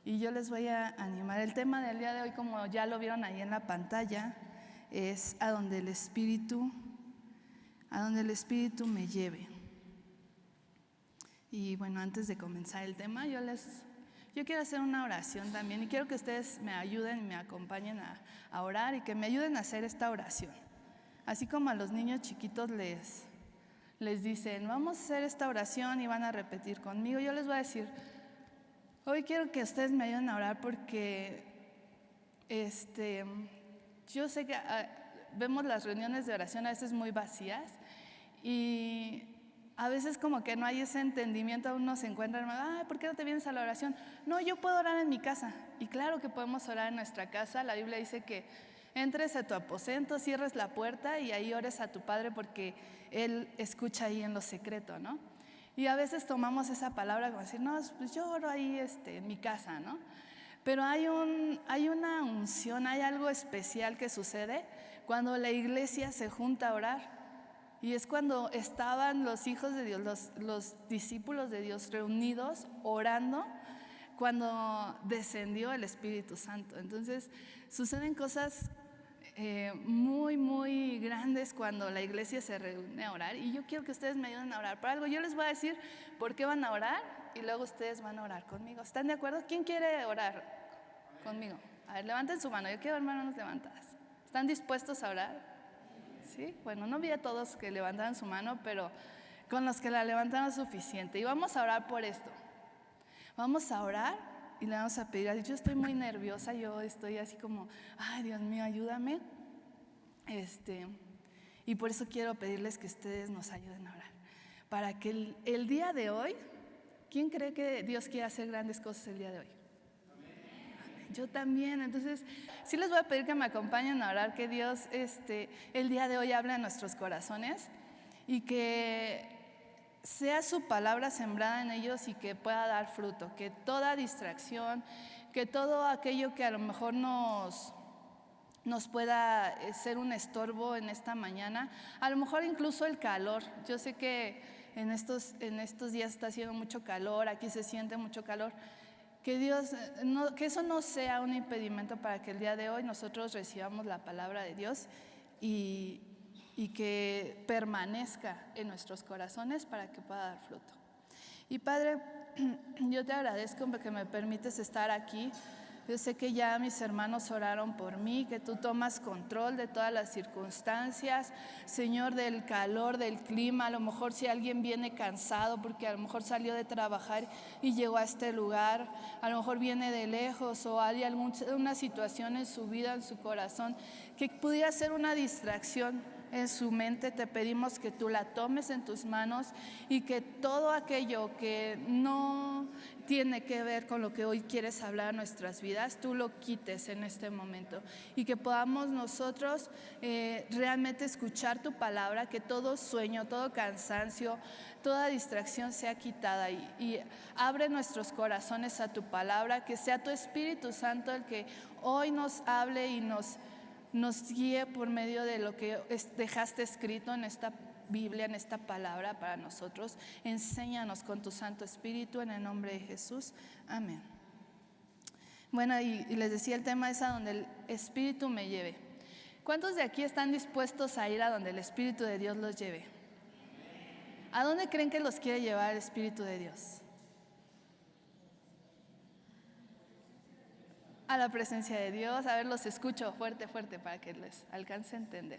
Y yo les voy a animar. El tema del día de hoy, como ya lo vieron ahí en la pantalla, es a donde el Espíritu me lleve. Y bueno, antes de comenzar el tema, yo quiero hacer una oración también y quiero que ustedes me ayuden y me acompañen a orar y que me ayuden a hacer esta oración. Así como a los niños chiquitos les dicen, vamos a hacer esta oración y van a repetir conmigo. Yo les voy a decir, hoy quiero que ustedes me ayuden a orar porque yo sé que vemos las reuniones de oración a veces muy vacías y a veces como que no hay ese entendimiento, uno se encuentra, ¿por qué no te vienes a la oración? No, yo puedo orar en mi casa. Y claro que podemos orar en nuestra casa. La Biblia dice que entres a tu aposento, cierres la puerta y ahí ores a tu Padre porque Él escucha ahí en lo secreto, ¿no? Y a veces tomamos esa palabra como decir, no, pues yo oro ahí en mi casa, ¿no? Pero hay una unción, hay algo especial que sucede cuando la iglesia se junta a orar. Y es cuando estaban los hijos de Dios, los discípulos de Dios reunidos orando, cuando descendió el Espíritu Santo. Entonces suceden cosas muy, muy grandes cuando la iglesia se reúne a orar. Y yo quiero que ustedes me ayuden a orar por algo. Yo les voy a decir por qué van a orar y luego ustedes van a orar conmigo. ¿Están de acuerdo? ¿Quién quiere orar conmigo? A ver, levanten su mano. Yo quiero ver manos levantadas. ¿Están dispuestos a orar? ¿Sí? Bueno, no vi a todos que levantaran su mano, pero con los que la levantaron es suficiente. Y vamos a orar por esto. Vamos a orar y le vamos a pedir a Dios. Yo estoy muy nerviosa, yo estoy así como, ay Dios mío, ayúdame. Y por eso quiero pedirles que ustedes nos ayuden a orar. Para que el día de hoy, ¿quién cree que Dios quiere hacer grandes cosas el día de hoy? Yo también. Entonces sí les voy a pedir que me acompañen a orar, que Dios el día de hoy hable a nuestros corazones y que sea su palabra sembrada en ellos y que pueda dar fruto, que toda distracción, que todo aquello que a lo mejor nos pueda ser un estorbo en esta mañana, a lo mejor incluso el calor. Yo sé que en estos días está haciendo mucho calor, aquí se siente mucho calor. Que eso no sea un impedimento para que el día de hoy nosotros recibamos la palabra de Dios y que permanezca en nuestros corazones para que pueda dar fruto. Y Padre, yo te agradezco porque me permites estar aquí. Yo sé que ya mis hermanos oraron por mí, que tú tomas control de todas las circunstancias, Señor, del calor, del clima. A lo mejor si alguien viene cansado porque a lo mejor salió de trabajar y llegó a este lugar, a lo mejor viene de lejos o hay alguna situación en su vida, en su corazón, que pudiera ser una distracción en su mente, te pedimos que tú la tomes en tus manos y que todo aquello que no tiene que ver con lo que hoy quieres hablar en nuestras vidas, tú lo quites en este momento y que podamos nosotros realmente escuchar tu palabra, que todo sueño, todo cansancio, toda distracción sea quitada y abre nuestros corazones a tu palabra, que sea tu Espíritu Santo el que hoy nos hable y nos guíe por medio de lo que dejaste escrito en esta Biblia, en esta palabra para nosotros. Enséñanos con tu Santo Espíritu en el nombre de Jesús. Amén. Bueno, y les decía, el tema es a donde el Espíritu me lleve. ¿Cuántos de aquí están dispuestos a ir a donde el Espíritu de Dios los lleve? ¿A dónde creen que los quiere llevar el Espíritu de Dios? A la presencia de Dios. A ver, los escucho fuerte, fuerte para que les alcance a entender.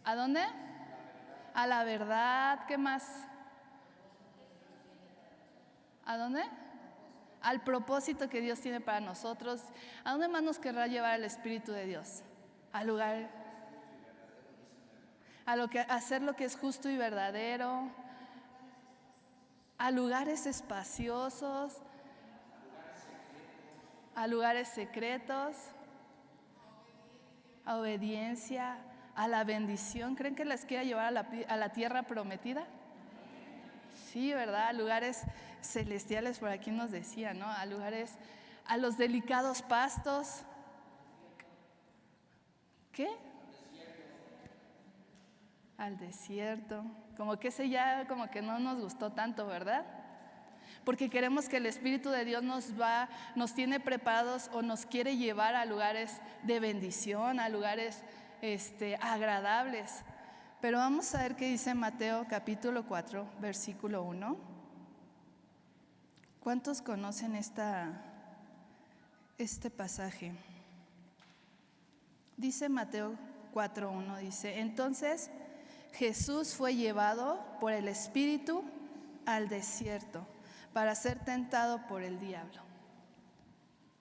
¿A dónde? A la verdad. ¿Qué más? ¿A dónde? Al propósito que Dios tiene para nosotros. ¿A dónde más nos querrá llevar el Espíritu de Dios? Al lugar, hacer lo que es justo y verdadero, a lugares espaciosos, a lugares secretos, a obediencia, a la bendición. ¿Creen que les quiera llevar a la tierra prometida? Sí, ¿verdad? A lugares celestiales, por aquí nos decía, ¿no? A lugares, a los delicados pastos. ¿Qué? Al desierto. Como que ese ya como que no nos gustó tanto, ¿verdad? porque queremos que el Espíritu de Dios nos tiene preparados o nos quiere llevar a lugares de bendición, a lugares agradables. Pero vamos a ver qué dice Mateo capítulo 4, versículo 1. ¿Cuántos conocen este pasaje? Dice Mateo 4:1, dice: entonces Jesús fue llevado por el Espíritu al desierto para ser tentado por el diablo.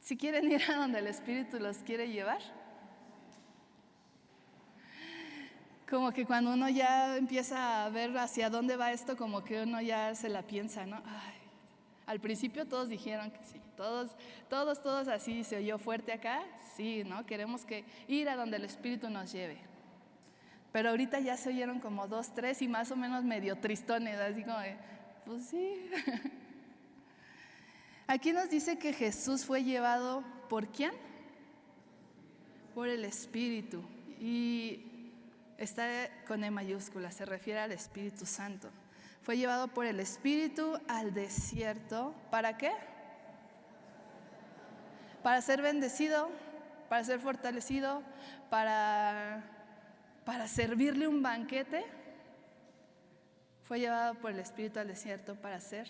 Si quieren ir a donde el Espíritu los quiere llevar, como que cuando uno ya empieza a ver hacia dónde va esto, como que uno ya se la piensa, ¿no? Ay, al principio todos dijeron que sí, todos así se oyó fuerte acá, sí, ¿no? Queremos ir a donde el Espíritu nos lleve. Pero ahorita ya se oyeron como 2, 3 y más o menos medio tristones, así como de, pues sí. Aquí nos dice que Jesús fue llevado ¿por quién? Por el Espíritu. Y está con E mayúscula, se refiere al Espíritu Santo. Fue llevado por el Espíritu al desierto. ¿Para qué? Para ser bendecido, para ser fortalecido, para servirle un banquete. Fue llevado por el Espíritu al desierto para ser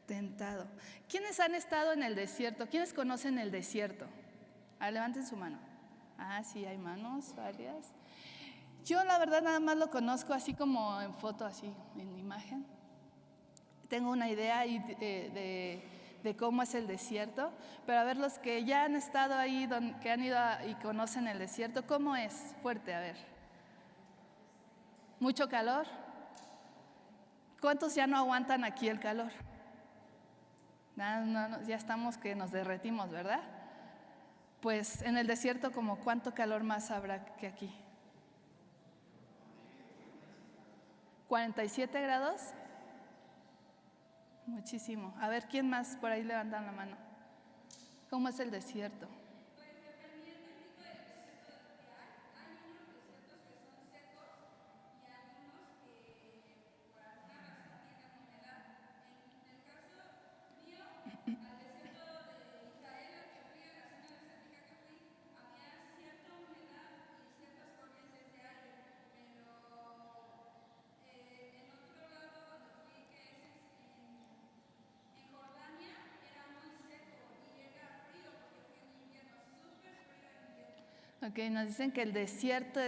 tentado. ¿Quiénes han estado en el desierto? ¿Quiénes conocen el desierto? Levanten su mano. Sí, hay manos varias. Yo la verdad nada más lo conozco así como en foto, así en imagen. Tengo una idea ahí de cómo es el desierto, pero a ver, los que ya han estado ahí, que han ido y conocen el desierto, ¿cómo es? Fuerte, a ver. ¿Mucho calor? ¿Cuántos ya no aguantan aquí el calor? No, ya estamos que nos derretimos, ¿verdad? Pues en el desierto, ¿como cuánto calor más habrá que aquí? ¿47 grados? Muchísimo. A ver, ¿quién más por ahí levantan la mano? ¿Cómo es el desierto? Pues dependiendo del tipo de desierto que hay unos desiertos que son secos y hay unos que por alguna razón tienen humedad. En el caso mío, al desierto de Israel, al que fui, a la zona desértica que fui, había cierta humedad y ciertas corrientes de aire, pero en otro lado donde fui, que es en Jordania, era muy seco y era frío porque fui en invierno, súper frío en invierno. Ok, nos dicen que el desierto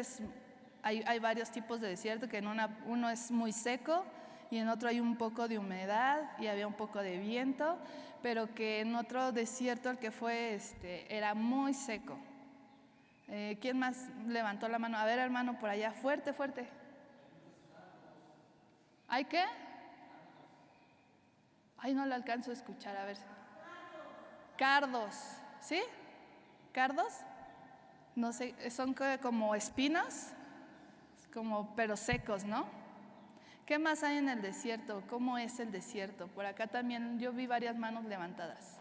hay varios tipos de desierto, que en uno es muy seco y en otro hay un poco de humedad y había un poco de viento, pero que en otro desierto, el que fue, era muy seco. ¿Quién más levantó la mano? A ver, hermano, por allá, fuerte, fuerte. ¿Hay qué? Ay, no lo alcanzo a escuchar, a ver. Cardos, ¿sí? ¿Cardos? No sé, son como espinos, pero secos, ¿no? ¿Qué más hay en el desierto? ¿Cómo es el desierto? Por acá también yo vi varias manos levantadas.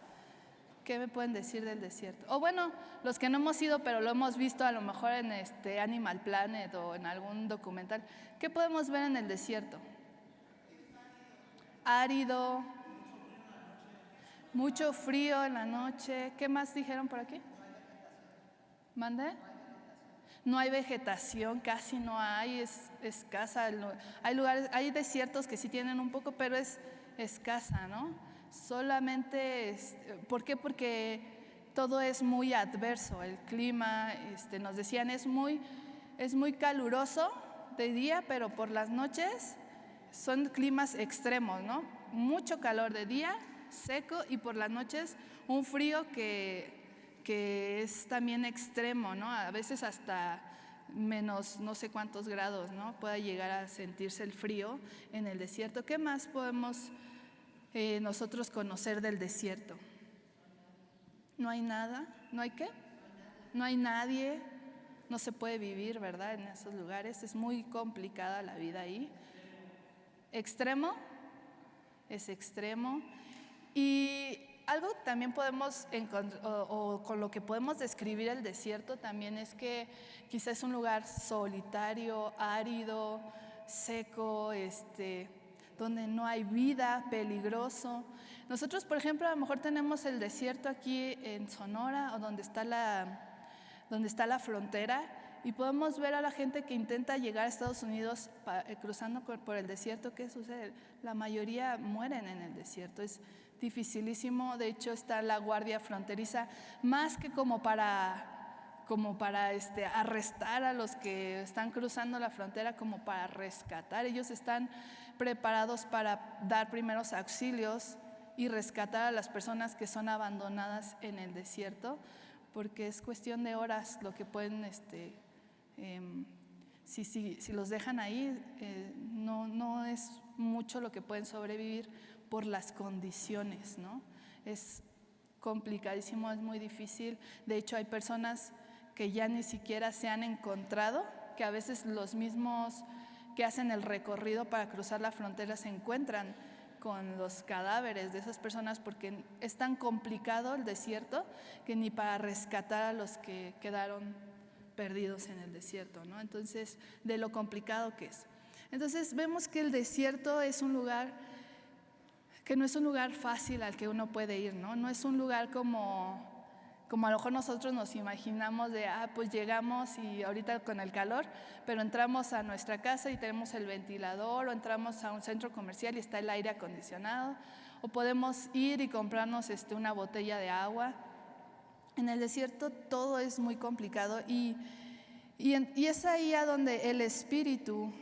¿Qué me pueden decir del desierto? O bueno, los que no hemos ido, pero lo hemos visto a lo mejor en Animal Planet o en algún documental. ¿Qué podemos ver en el desierto? Árido, mucho frío en la noche. ¿Qué más dijeron por aquí? ¿Mande? No hay vegetación, casi no hay, es escasa. Hay lugares, hay desiertos que sí tienen un poco, pero es escasa, ¿no? Solamente, ¿por qué? Porque todo es muy adverso. El clima, nos decían, es muy caluroso de día, pero por las noches son climas extremos, ¿no? Mucho calor de día, seco, y por las noches un frío que es también extremo, ¿no? A veces hasta menos no sé cuántos grados, ¿no? Puede llegar a sentirse el frío en el desierto. ¿Qué más podemos nosotros conocer del desierto? No hay nada. ¿No hay qué? No hay nadie. No se puede vivir, ¿verdad? En esos lugares. Es muy complicada la vida ahí. ¿Extremo? Es extremo. Y algo también podemos encontrar, o con lo que podemos describir el desierto también, es que quizás es un lugar solitario, árido, seco, donde no hay vida, peligroso, Nosotros, por ejemplo, a lo mejor tenemos el desierto aquí en Sonora, o donde está la frontera, y podemos ver a la gente que intenta llegar a Estados Unidos cruzando por el desierto. ¿Qué sucede? La mayoría mueren en el desierto. Es dificilísimo. De hecho, está la guardia fronteriza, más que como para arrestar a los que están cruzando la frontera, como para rescatar. Ellos están preparados para dar primeros auxilios y rescatar a las personas que son abandonadas en el desierto, porque es cuestión de horas lo que pueden, si los dejan ahí, no es mucho lo que pueden sobrevivir por las condiciones, ¿no? Es complicadísimo, es muy difícil. De hecho, hay personas que ya ni siquiera se han encontrado, que a veces los mismos que hacen el recorrido para cruzar la frontera se encuentran con los cadáveres de esas personas, porque es tan complicado el desierto que ni para rescatar a los que quedaron perdidos en el desierto, ¿no? Entonces, de lo complicado que es. Entonces, vemos que el desierto es un lugar que no es un lugar fácil al que uno puede ir, ¿no? No es un lugar como a lo mejor nosotros nos imaginamos de, pues llegamos y ahorita con el calor, pero entramos a nuestra casa y tenemos el ventilador, o entramos a un centro comercial y está el aire acondicionado, o podemos ir y comprarnos una botella de agua. En el desierto todo es muy complicado y es ahí a donde el Espíritu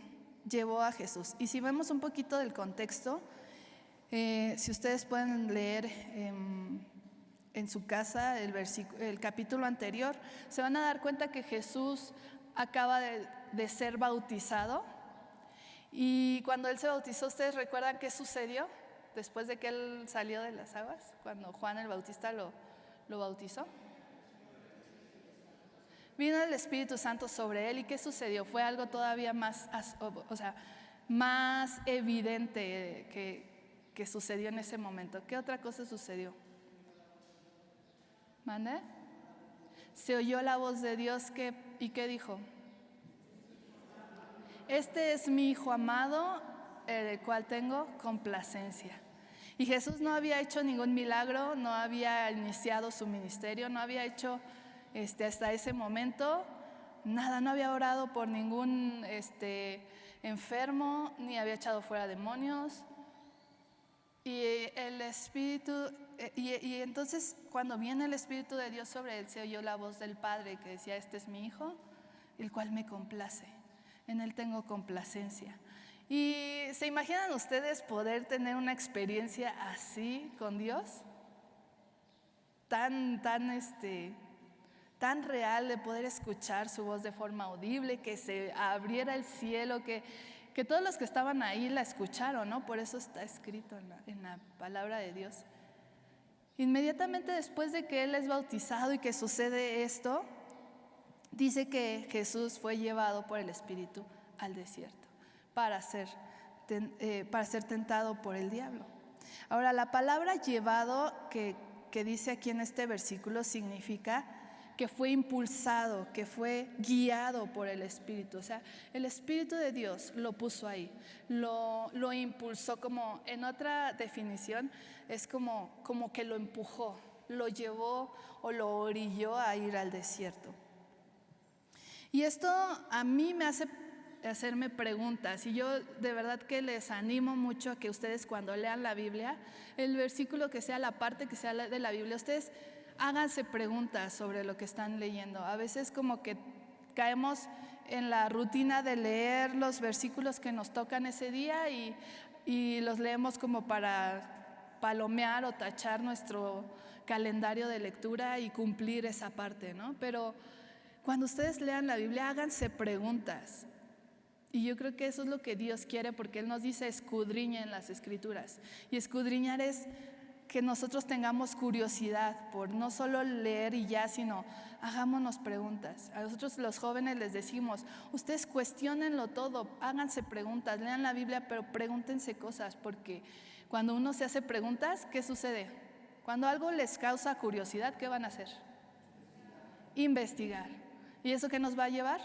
llevó a Jesús. Y si vemos un poquito del contexto, si ustedes pueden leer en su casa el capítulo anterior, se van a dar cuenta que Jesús acaba de ser bautizado. Y cuando Él se bautizó, ¿ustedes recuerdan qué sucedió después de que Él salió de las aguas? Cuando Juan el Bautista lo bautizó, vino el Espíritu Santo sobre Él. ¿Y qué sucedió? Fue algo todavía más evidente que sucedió en ese momento. ¿Qué otra cosa sucedió? ¿Mande? Se oyó la voz de Dios ¿y qué dijo? Este es mi Hijo amado, el cual tengo complacencia. Y Jesús no había hecho ningún milagro, no había iniciado su ministerio, no había hecho hasta ese momento nada, no había orado por ningún enfermo, ni había echado fuera demonios. Y el Espíritu, y entonces cuando viene el Espíritu de Dios sobre Él, se oyó la voz del Padre que decía: este es mi Hijo, el cual me complace, en Él tengo complacencia. ¿Y se imaginan ustedes poder tener una experiencia así con Dios? Tan real, de poder escuchar su voz de forma audible, que se abriera el cielo, que todos los que estaban ahí la escucharon, ¿no? Por eso está escrito en la palabra de Dios. Inmediatamente después de que Él es bautizado y que sucede esto, dice que Jesús fue llevado por el Espíritu al desierto para ser tentado por el diablo. Ahora, la palabra llevado que dice aquí en este versículo significa que fue impulsado, que fue guiado por el Espíritu. O sea, el Espíritu de Dios lo puso ahí, lo impulsó. Como en otra definición, es como que lo empujó, lo llevó o lo orilló a ir al desierto. Y esto a mí me hace hacerme preguntas, y yo de verdad que les animo mucho a que ustedes, cuando lean la Biblia, el versículo que sea, la parte que sea de la Biblia, ustedes háganse preguntas sobre lo que están leyendo. A veces como que caemos en la rutina de leer los versículos que nos tocan ese día y los leemos como para palomear o tachar nuestro calendario de lectura y cumplir esa parte, ¿no? Pero cuando ustedes lean la Biblia, háganse preguntas. Y yo creo que eso es lo que Dios quiere, porque Él nos dice: escudriñen las Escrituras. Y escudriñar es que nosotros tengamos curiosidad por no solo leer y ya, sino hagámonos preguntas. A nosotros los jóvenes les decimos: ustedes cuestiónenlo todo, háganse preguntas, lean la Biblia, pero pregúntense cosas, porque cuando uno se hace preguntas, ¿qué sucede? Cuando algo les causa curiosidad, ¿qué van a hacer? Investigar. ¿Y eso qué nos va a llevar?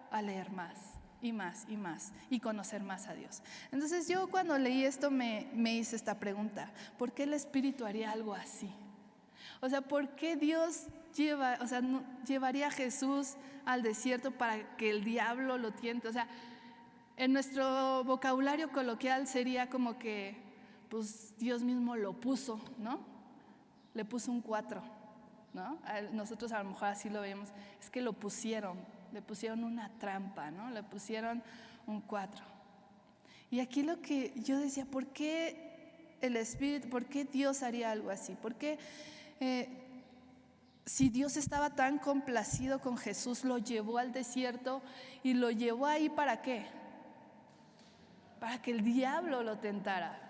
A leer más y más y más y conocer más a Dios. Entonces yo cuando leí esto me hice esta pregunta: ¿por qué el Espíritu haría algo así? O sea, ¿por qué Dios llevaría a Jesús al desierto para que el diablo lo tiente? O sea, en nuestro vocabulario coloquial sería como que pues Dios mismo lo puso, ¿no? Le puso un 4, ¿no? Nosotros a lo mejor así lo vemos, es que le pusieron una trampa, ¿no? Le pusieron un 4. Y aquí lo que yo decía: ¿por qué el Espíritu, por qué Dios haría algo así? ¿Por qué si Dios estaba tan complacido con Jesús, lo llevó al desierto y lo llevó ahí para qué? Para que el diablo lo tentara.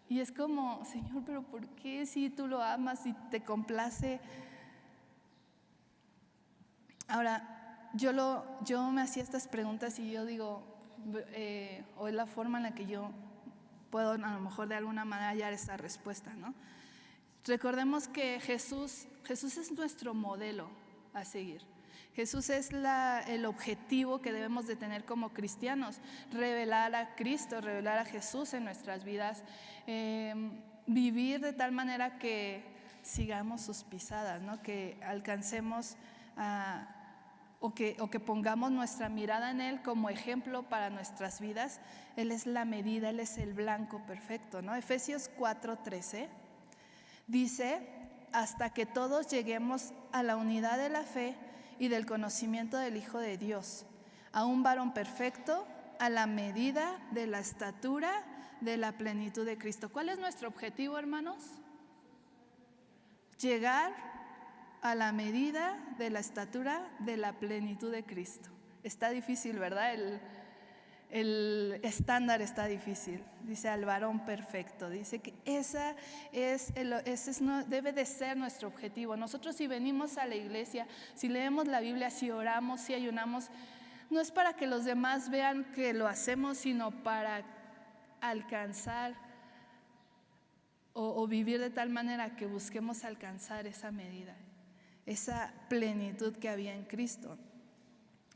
Y es como: Señor, pero ¿por qué si tú lo amas y te complace? Ahora, yo me hacía estas preguntas y yo digo, o es la forma en la que yo puedo a lo mejor de alguna manera hallar esa respuesta, ¿no? Recordemos que Jesús es nuestro modelo a seguir. Jesús es el objetivo que debemos de tener como cristianos: revelar a Cristo, revelar a Jesús en nuestras vidas, vivir de tal manera que sigamos sus pisadas, ¿no? Que alcancemos o que pongamos nuestra mirada en Él como ejemplo para nuestras vidas. Él es la medida, Él es el blanco perfecto, ¿no? Efesios 4:13 dice: hasta que todos lleguemos a la unidad de la fe y del conocimiento del Hijo de Dios, a un varón perfecto, a la medida de la estatura de la plenitud de Cristo. ¿Cuál es nuestro objetivo, hermanos? Llegar a la medida de la estatura de la plenitud de Cristo. Está difícil, ¿verdad? El estándar está difícil. Dice: al varón perfecto. Dice que ese debe de ser nuestro objetivo. Nosotros, si venimos a la iglesia, si leemos la Biblia, si oramos, si ayunamos, no es para que los demás vean que lo hacemos, sino para alcanzar o vivir de tal manera que busquemos alcanzar esa medida, esa plenitud que había en Cristo.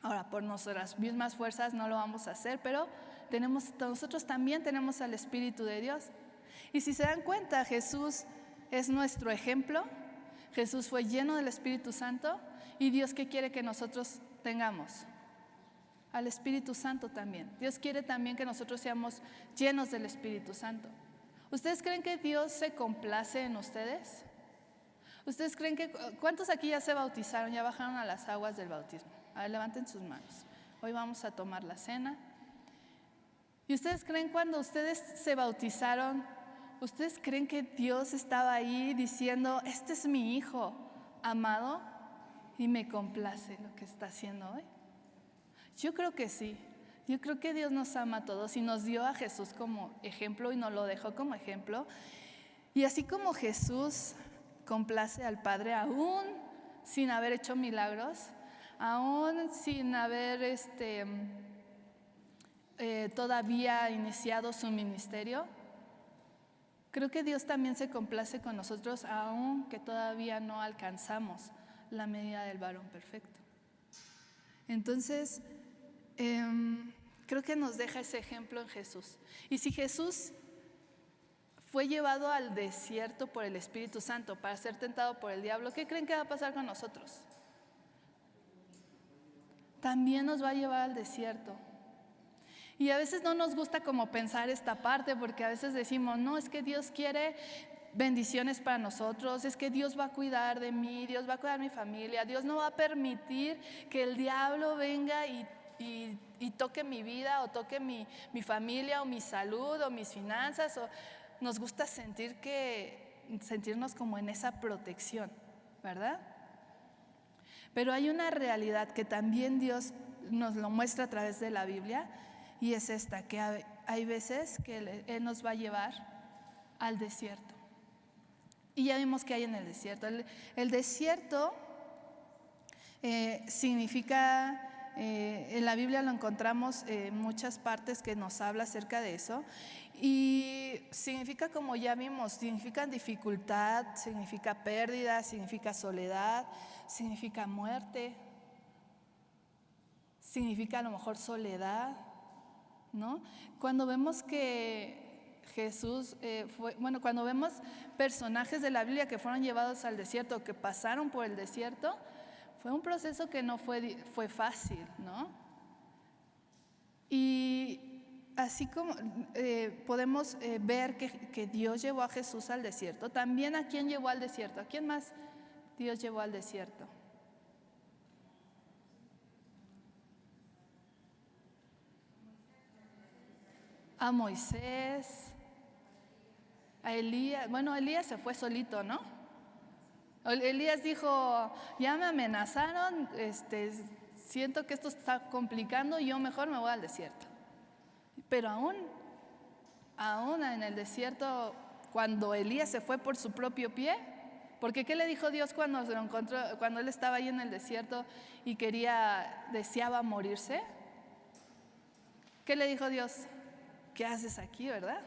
Ahora, por nuestras mismas fuerzas no lo vamos a hacer, pero nosotros también tenemos al Espíritu de Dios. Y si se dan cuenta, Jesús es nuestro ejemplo. Jesús fue lleno del Espíritu Santo. ¿Y Dios qué quiere que nosotros tengamos? Al Espíritu Santo también. Dios quiere también que nosotros seamos llenos del Espíritu Santo. ¿Ustedes creen que Dios se complace en ustedes? ¿Ustedes creen que cuántos aquí ya se bautizaron, ya bajaron a las aguas del bautismo? A ver, levanten sus manos. Hoy vamos a tomar la cena. ¿Y ustedes creen cuando ustedes se bautizaron, ustedes creen que Dios estaba ahí diciendo: este es mi hijo amado y me complace lo que está haciendo hoy? Yo creo que sí. Yo creo que Dios nos ama a todos y nos dio a Jesús como ejemplo y nos lo dejó como ejemplo. Y así como Jesús complace al Padre aún sin haber hecho milagros, aún sin haber todavía iniciado su ministerio, creo que Dios también se complace con nosotros, aún que todavía no alcanzamos la medida del varón perfecto. Entonces, creo que nos deja ese ejemplo en Jesús. Y si Jesús fue llevado al desierto por el Espíritu Santo para ser tentado por el diablo, ¿qué creen que va a pasar con nosotros? También nos va a llevar al desierto. Y a veces no nos gusta como pensar esta parte, porque a veces decimos: no, es que Dios quiere bendiciones para nosotros, es que Dios va a cuidar de mí, Dios va a cuidar de mi familia, Dios no va a permitir que el diablo venga y toque mi vida o toque mi familia o mi salud o mis finanzas. O nos gusta sentirnos como en esa protección, ¿verdad? Pero hay una realidad que también Dios nos lo muestra a través de la Biblia, y es esta: que hay veces que Él nos va a llevar al desierto. Y ya vimos que hay en el desierto. El desierto significa, en la Biblia lo encontramos en muchas partes que nos habla acerca de eso. Y significa, como ya vimos, significa dificultad, significa pérdida, significa soledad, significa muerte, significa a lo mejor soledad, ¿no? Cuando vemos que Jesús cuando vemos personajes de la Biblia que fueron llevados al desierto, que pasaron por el desierto, fue un proceso que no fue fácil, ¿no? Y así como podemos ver que Dios llevó a Jesús al desierto, también ¿a quién llevó al desierto? ¿A quién más Dios llevó al desierto? A Moisés, a Elías. Bueno, Elías se fue solito, ¿no? Elías dijo, ya me amenazaron, siento que esto está complicando, yo mejor me voy al desierto. Pero aún en el desierto, cuando Elías se fue por su propio pie, porque ¿qué le dijo Dios cuando se lo encontró, cuando él estaba ahí en el desierto y deseaba morirse? ¿Qué le dijo Dios? ¿Qué haces aquí, verdad?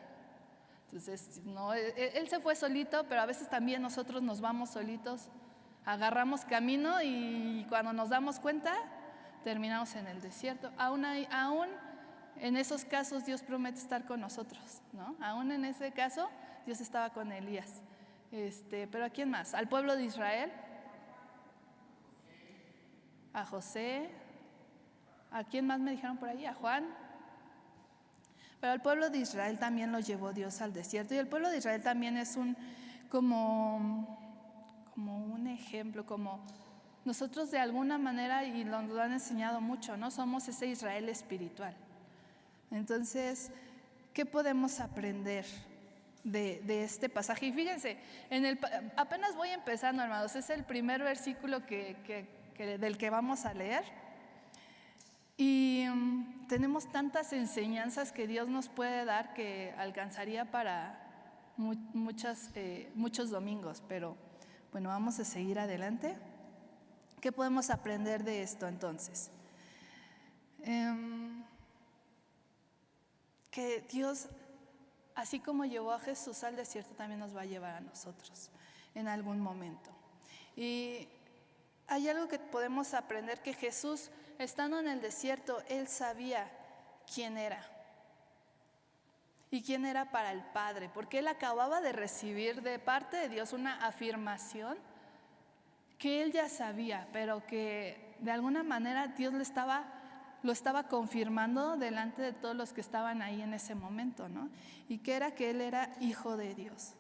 Entonces, no, él se fue solito, pero a veces también nosotros nos vamos solitos, agarramos camino y cuando nos damos cuenta, terminamos en el desierto. Aún en esos casos Dios promete estar con nosotros, ¿no? Aún en ese caso Dios estaba con Elías. Pero ¿a quién más? Al pueblo de Israel, a José, ¿a quién más me dijeron por ahí? A Juan. Pero al pueblo de Israel también lo llevó Dios al desierto. Y el pueblo de Israel también es como un ejemplo, como nosotros de alguna manera, y nos lo han enseñado mucho, ¿no? Somos ese Israel espiritual. Entonces, ¿qué podemos aprender de este pasaje? Y fíjense, apenas voy empezando, hermanos, es el primer versículo del que vamos a leer. Y tenemos tantas enseñanzas que Dios nos puede dar que alcanzaría para muchos domingos, pero bueno, vamos a seguir adelante. ¿Qué podemos aprender de esto entonces? Que Dios, así como llevó a Jesús al desierto, también nos va a llevar a nosotros en algún momento. Y hay algo que podemos aprender, que Jesús, estando en el desierto, Él sabía quién era y quién era para el Padre, porque Él acababa de recibir de parte de Dios una afirmación que Él ya sabía, pero que de alguna manera Dios lo estaba confirmando delante de todos los que estaban ahí en ese momento, ¿no? Y que era que Él era hijo de Dios.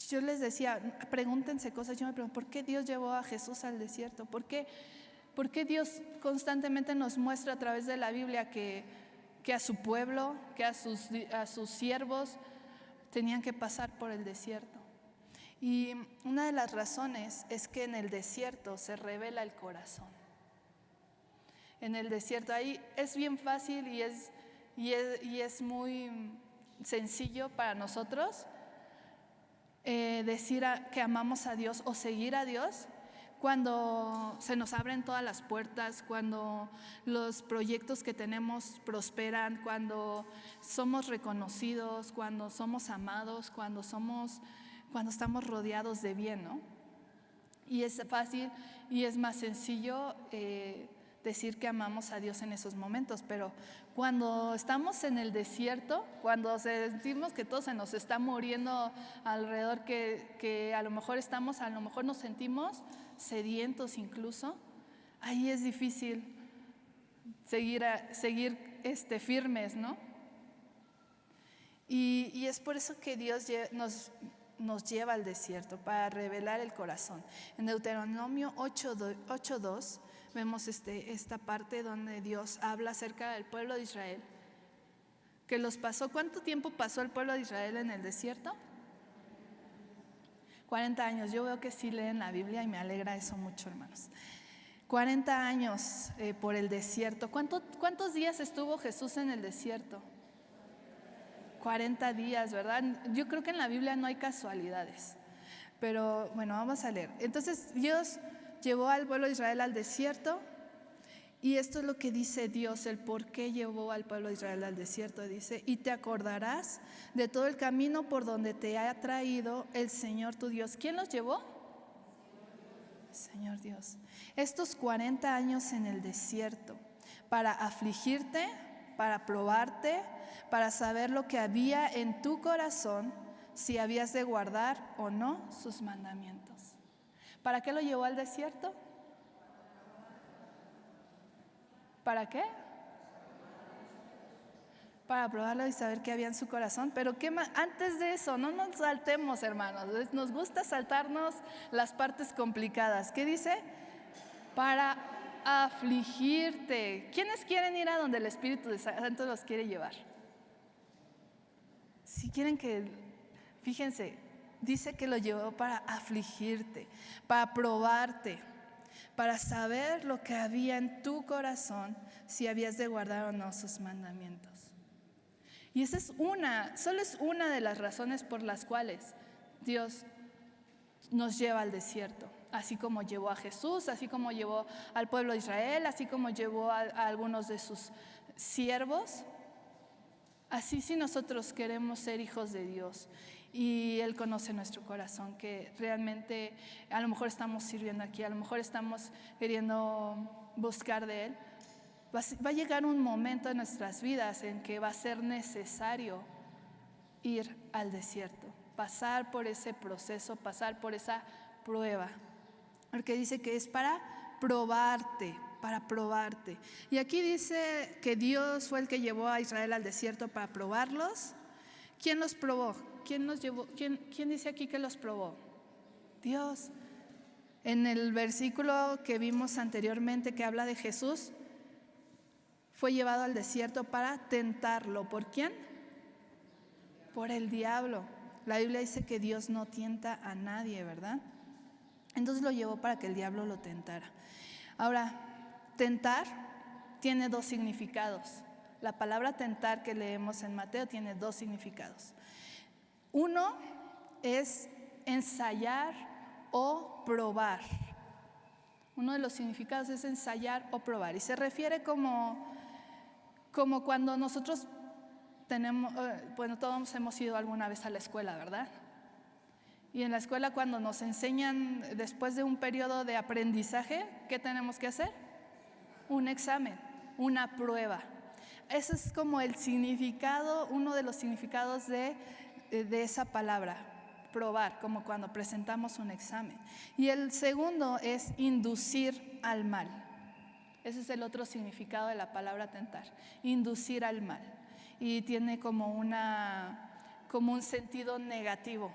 Yo les decía, pregúntense cosas. Yo me pregunto, ¿por qué Dios llevó a Jesús al desierto? ¿Por qué Dios constantemente nos muestra a través de la Biblia que a su pueblo, que a sus siervos tenían que pasar por el desierto? Y una de las razones es que en el desierto se revela el corazón. En el desierto ahí es bien fácil y es muy sencillo para nosotros decir que amamos a Dios o seguir a Dios cuando se nos abren todas las puertas, cuando los proyectos que tenemos prosperan, cuando somos reconocidos, cuando somos amados, cuando estamos rodeados de bien, ¿no? Y es fácil y es más sencillo decir que amamos a Dios en esos momentos, pero cuando estamos en el desierto, cuando sentimos que todo se nos está muriendo alrededor, que a lo mejor nos sentimos sedientos incluso, ahí es difícil seguir firmes, ¿no? Y es por eso que Dios nos lleva al desierto, para revelar el corazón. En Deuteronomio 8:2 vemos esta parte donde Dios habla acerca del pueblo de Israel, que los pasó. ¿Cuánto tiempo pasó el pueblo de Israel en el desierto? 40 años. Yo veo que sí leen la Biblia y me alegra eso mucho, hermanos. 40 años por el desierto. ¿Cuántos días estuvo Jesús en el desierto? 40 días, ¿verdad? Yo creo que en la Biblia no hay casualidades. Pero bueno, vamos a leer. Entonces Dios llevó al pueblo de Israel al desierto, y esto es lo que dice Dios, el por qué llevó al pueblo de Israel al desierto. Dice, y te acordarás de todo el camino por donde te ha traído el Señor tu Dios. ¿Quién los llevó? Señor Dios, estos 40 años en el desierto para afligirte, para probarte, para saber lo que había en tu corazón, si habías de guardar o no sus mandamientos. ¿Para qué lo llevó al desierto? ¿Para qué? Para probarlo y saber qué había en su corazón. Pero ¿qué más? Antes de eso, no nos saltemos, hermanos. Nos gusta saltarnos las partes complicadas. ¿Qué dice? Para afligirte. ¿Quiénes quieren ir a donde el Espíritu Santo los quiere llevar? Si quieren que, fíjense, dice que lo llevó para afligirte, para probarte, para saber lo que había en tu corazón, si habías de guardar o no sus mandamientos. Y esa solo es una de las razones por las cuales Dios nos lleva al desierto. Así como llevó a Jesús, así como llevó al pueblo de Israel, así como llevó a algunos de sus siervos. Así si nosotros queremos ser hijos de Dios y Él conoce nuestro corazón, que realmente a lo mejor estamos sirviendo aquí, a lo mejor estamos queriendo buscar de Él, va a llegar un momento en nuestras vidas en que va a ser necesario ir al desierto, pasar por ese proceso, pasar por esa prueba, porque dice que es para probarte. Y aquí dice que Dios fue el que llevó a Israel al desierto para probarlos. ¿Quién los probó? ¿Quién los llevó? ¿Quién dice aquí que los probó? Dios. En el versículo que vimos anteriormente que habla de Jesús, fue llevado al desierto para tentarlo. ¿Por quién? Por el diablo. La Biblia dice que Dios no tienta a nadie, ¿verdad? Entonces lo llevó para que el diablo lo tentara. Ahora, tentar tiene dos significados. La palabra tentar que leemos en Mateo tiene dos significados. Uno es ensayar o probar. Uno de los significados es ensayar o probar. Y se refiere como cuando nosotros todos hemos ido alguna vez a la escuela, ¿verdad? Y en la escuela cuando nos enseñan después de un periodo de aprendizaje, ¿qué tenemos que hacer? Un examen, una prueba. Ese es como el significado, uno de los significados de esa palabra, probar, como cuando presentamos un examen. Y el segundo es inducir al mal. Ese es el otro significado de la palabra tentar, inducir al mal. Y tiene como un sentido negativo.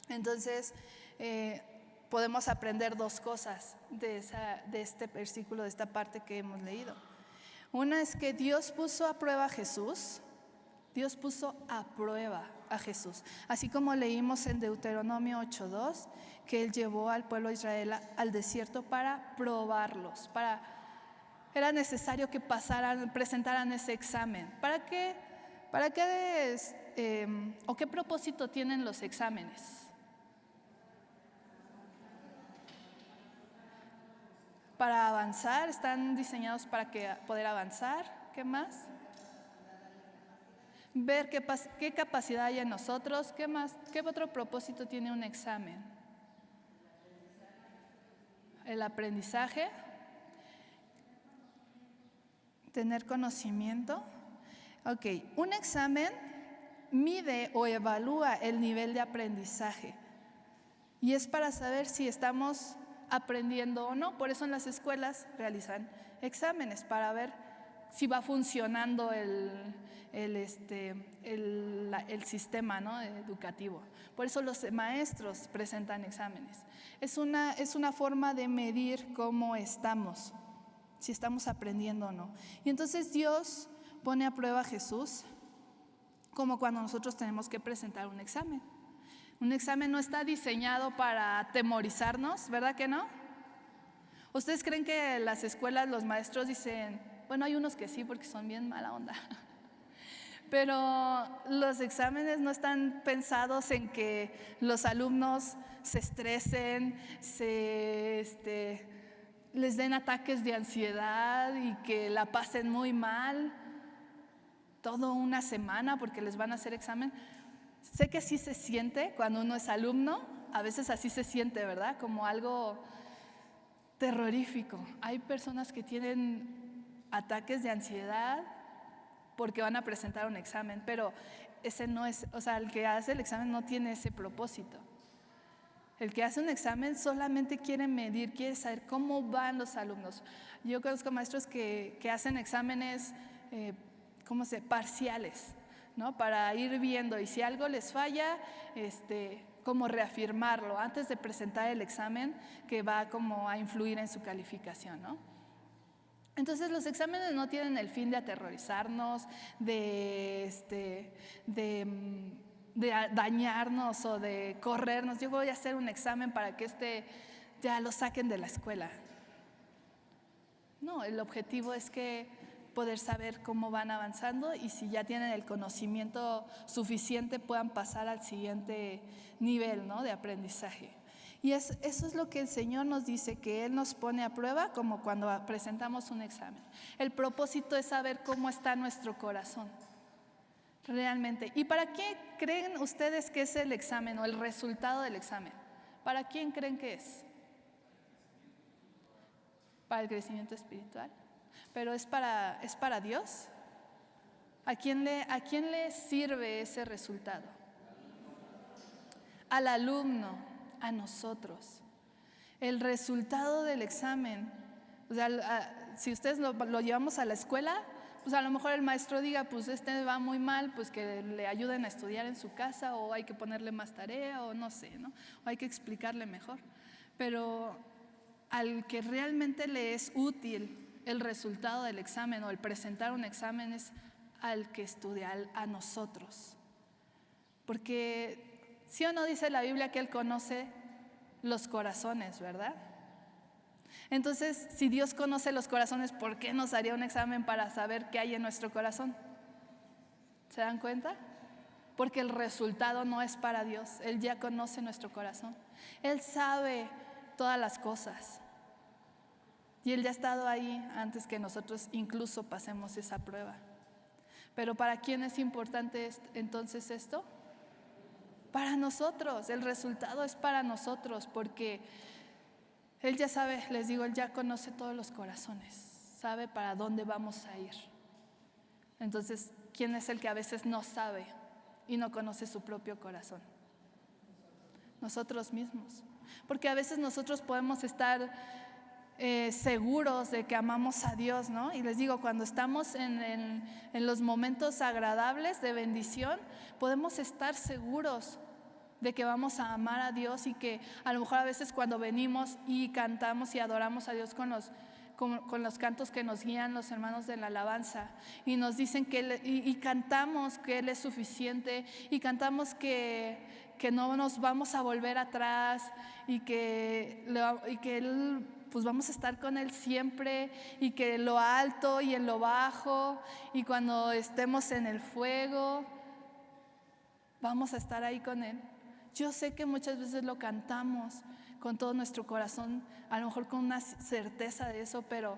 Entonces, podemos aprender dos cosas de este versículo, de esta parte que hemos leído. Una es que Dios puso a prueba a Jesús. Dios puso a prueba a Jesús. Así como leímos en Deuteronomio 8:2, que Él llevó al pueblo de Israel al desierto para probarlos. Era necesario que presentaran ese examen. ¿Para qué o qué propósito tienen los exámenes? Para avanzar, están diseñados para poder avanzar. ¿Qué más? Ver qué capacidad hay en nosotros. ¿Qué más? ¿Qué otro propósito tiene un examen? El aprendizaje. Tener conocimiento. Ok, un examen mide o evalúa el nivel de aprendizaje. Y es para saber si estamos aprendiendo o no. Por eso en las escuelas realizan exámenes para ver si va funcionando el sistema, ¿no?, educativo. Por eso los maestros presentan exámenes. Es una forma de medir cómo estamos, si estamos aprendiendo o no. Y entonces Dios pone a prueba a Jesús como cuando nosotros tenemos que presentar un examen. Un examen no está diseñado para atemorizarnos, ¿verdad que no? ¿Ustedes creen que en las escuelas los maestros dicen, bueno, hay unos que sí porque son bien mala onda, pero los exámenes no están pensados en que los alumnos se estresen, les den ataques de ansiedad y que la pasen muy mal toda una semana porque les van a hacer examen? Sé que así se siente cuando uno es alumno, a veces así se siente, ¿verdad? Como algo terrorífico. Hay personas que tienen ataques de ansiedad porque van a presentar un examen, pero ese no es, o sea, el que hace el examen no tiene ese propósito. El que hace un examen solamente quiere medir, quiere saber cómo van los alumnos. Yo conozco maestros que hacen exámenes, parciales, ¿no? Para ir viendo, y si algo les falla, como reafirmarlo antes de presentar el examen que va como a influir en su calificación, ¿no? Entonces los exámenes no tienen el fin de aterrorizarnos, de dañarnos o de corrernos. Yo voy a hacer un examen para que ya lo saquen de la escuela. No, el objetivo es que poder saber cómo van avanzando y si ya tienen el conocimiento suficiente puedan pasar al siguiente nivel, ¿no?, de aprendizaje. Y eso es lo que el Señor nos dice, que Él nos pone a prueba como cuando presentamos un examen. El propósito es saber cómo está nuestro corazón realmente. ¿Y para qué creen ustedes que es el examen o el resultado del examen? ¿Para quién creen que es? Para el crecimiento espiritual. Pero es para Dios. ¿A quién le sirve ese resultado? Al alumno, a nosotros. El resultado del examen, o sea, si ustedes lo llevamos a la escuela, pues a lo mejor el maestro diga, pues va muy mal, pues que le ayuden a estudiar en su casa, o hay que ponerle más tarea, o no sé, ¿no? O hay que explicarle mejor. Pero al que realmente le es útil el resultado del examen o el presentar un examen es al que estudia, a nosotros. Porque ¿sí o no dice la Biblia que Él conoce los corazones, verdad? Entonces, si Dios conoce los corazones, ¿por qué nos haría un examen para saber qué hay en nuestro corazón? ¿Se dan cuenta? Porque el resultado no es para Dios. Él ya conoce nuestro corazón. Él sabe todas las cosas. Y Él ya ha estado ahí antes que nosotros incluso pasemos esa prueba. Pero ¿para quién es importante entonces esto? Para nosotros. El resultado es para nosotros, porque Él ya sabe, les digo, Él ya conoce todos los corazones, sabe para dónde vamos a ir. Entonces, ¿quién es el que a veces no sabe y no conoce su propio corazón? Nosotros mismos. Porque a veces nosotros podemos estar seguros de que amamos a Dios, ¿no? Y les digo, cuando estamos en los momentos agradables de bendición, podemos estar seguros de que vamos a amar a Dios, y que a lo mejor a veces cuando venimos y cantamos y adoramos a Dios con los cantos que nos guían los hermanos de la alabanza, y nos dicen y cantamos que Él es suficiente, y cantamos que no nos vamos a volver atrás, y que Él, pues vamos a estar con Él siempre, y que en lo alto y en lo bajo, y cuando estemos en el fuego, vamos a estar ahí con Él. Yo sé que muchas veces lo cantamos con todo nuestro corazón, a lo mejor con una certeza de eso, pero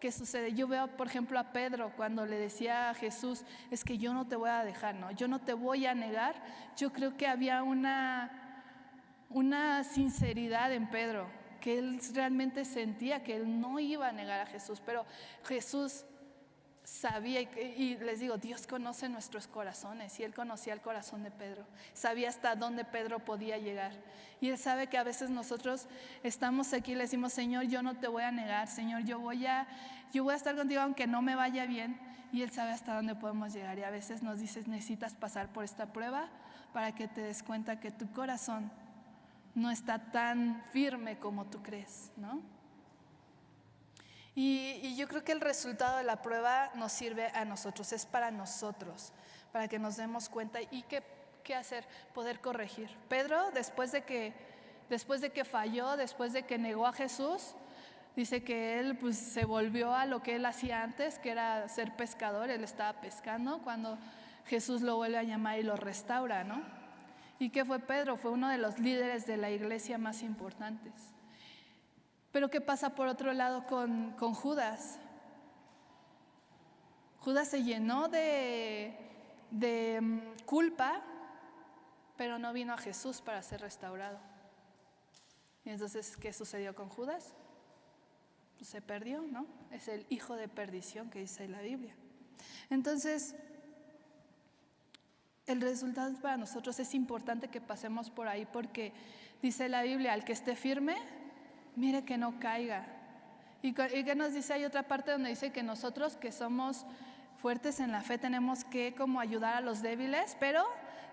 ¿qué sucede? Yo veo, por ejemplo, a Pedro cuando le decía a Jesús, es que yo no te voy a dejar, ¿no? Yo no te voy a negar. Yo creo que había una sinceridad en Pedro, que él realmente sentía que él no iba a negar a Jesús, pero Jesús sabía, y les digo, Dios conoce nuestros corazones, y Él conocía el corazón de Pedro, sabía hasta dónde Pedro podía llegar, y Él sabe que a veces nosotros estamos aquí y le decimos, Señor, yo no te voy a negar, Señor, yo voy a estar contigo aunque no me vaya bien, y Él sabe hasta dónde podemos llegar, y a veces nos dices, necesitas pasar por esta prueba para que te des cuenta que tu corazón no está tan firme como tú crees, ¿no? Y yo creo que el resultado de la prueba nos sirve a nosotros, es para nosotros, para que nos demos cuenta y qué hacer, poder corregir. Pedro, después de que falló, después de que negó a Jesús, dice que él pues se volvió a lo que él hacía antes, que era ser pescador. Él estaba pescando cuando Jesús lo vuelve a llamar y lo restaura, ¿no? ¿Y qué fue Pedro? Fue uno de los líderes de la iglesia más importantes. Pero ¿qué pasa por otro lado con Judas? Judas se llenó de culpa, pero no vino a Jesús para ser restaurado. Y entonces, ¿qué sucedió con Judas? pues, se perdió, ¿no? Es el hijo de perdición que dice la Biblia. Entonces, el resultado para nosotros es importante que pasemos por ahí porque dice la Biblia, al que esté firme, mire que no caiga. ¿Y qué nos dice? Hay otra parte donde dice que nosotros que somos fuertes en la fe tenemos que como ayudar a los débiles, pero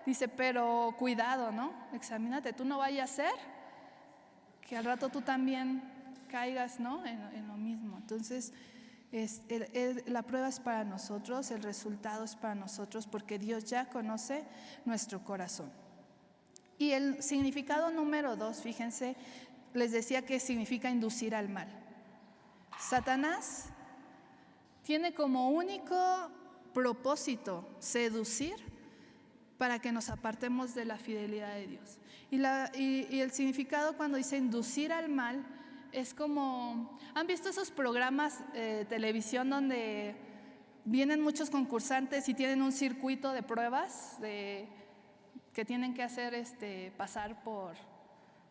dice, pero cuidado, ¿no? Examínate, tú no vayas a ser que al rato tú también caigas, ¿no? En lo mismo. Entonces, la prueba es para nosotros, el resultado es para nosotros, porque Dios ya conoce nuestro corazón. Y el significado número 2, fíjense, les decía que significa inducir al mal. Satanás tiene como único propósito seducir para que nos apartemos de la fidelidad de Dios. Y el significado cuando dice inducir al mal es como, ¿han visto esos programas de televisión donde vienen muchos concursantes y tienen un circuito de pruebas que tienen que hacer pasar por,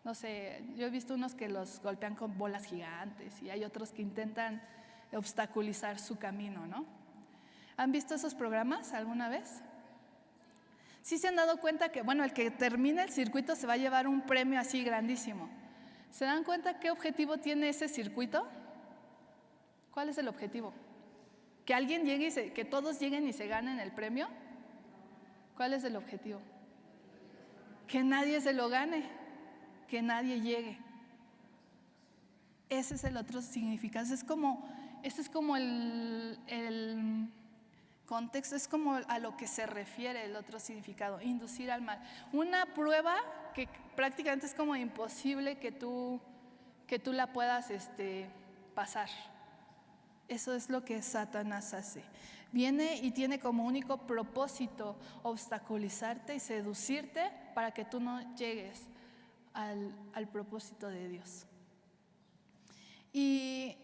no sé, yo he visto unos que los golpean con bolas gigantes y hay otros que intentan obstaculizar su camino, ¿no? ¿Han visto esos programas alguna vez? Sí se han dado cuenta que, bueno, el que termine el circuito se va a llevar un premio así grandísimo. ¿Se dan cuenta qué objetivo tiene ese circuito? ¿Cuál es el objetivo? ¿Que alguien llegue que todos lleguen y se ganen el premio? ¿Cuál es el objetivo? Que nadie se lo gane, que nadie llegue. Ese es el otro significado. Ese es como el contexto, es como a lo que se refiere el otro significado, inducir al mal. Una prueba que prácticamente es como imposible que tú la puedas pasar. Eso es lo que Satanás hace. Viene y tiene como único propósito obstaculizarte y seducirte para que tú no llegues al propósito de Dios. Y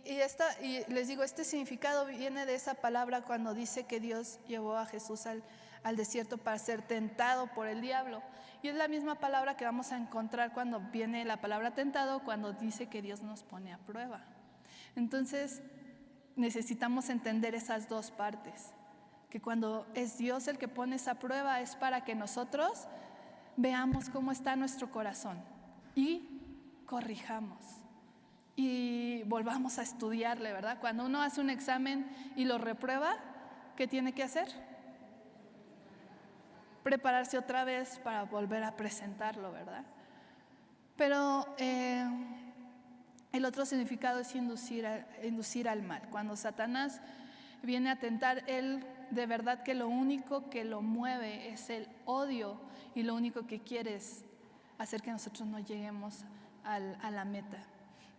les digo, este significado viene de esa palabra cuando dice que Dios llevó a Jesús al desierto para ser tentado por el diablo. Y es la misma palabra que vamos a encontrar cuando viene la palabra tentado, cuando dice que Dios nos pone a prueba. Entonces, necesitamos entender esas dos partes. Que cuando es Dios el que pone esa prueba es para que nosotros veamos cómo está nuestro corazón y corrijamos. Y volvamos a estudiarle, ¿verdad? Cuando uno hace un examen y lo reprueba, ¿qué tiene que hacer? Prepararse otra vez para volver a presentarlo, ¿verdad? Pero el otro significado es inducir al mal. Cuando Satanás viene a tentar, él de verdad que lo único que lo mueve es el odio y lo único que quiere es hacer que nosotros no lleguemos a la meta.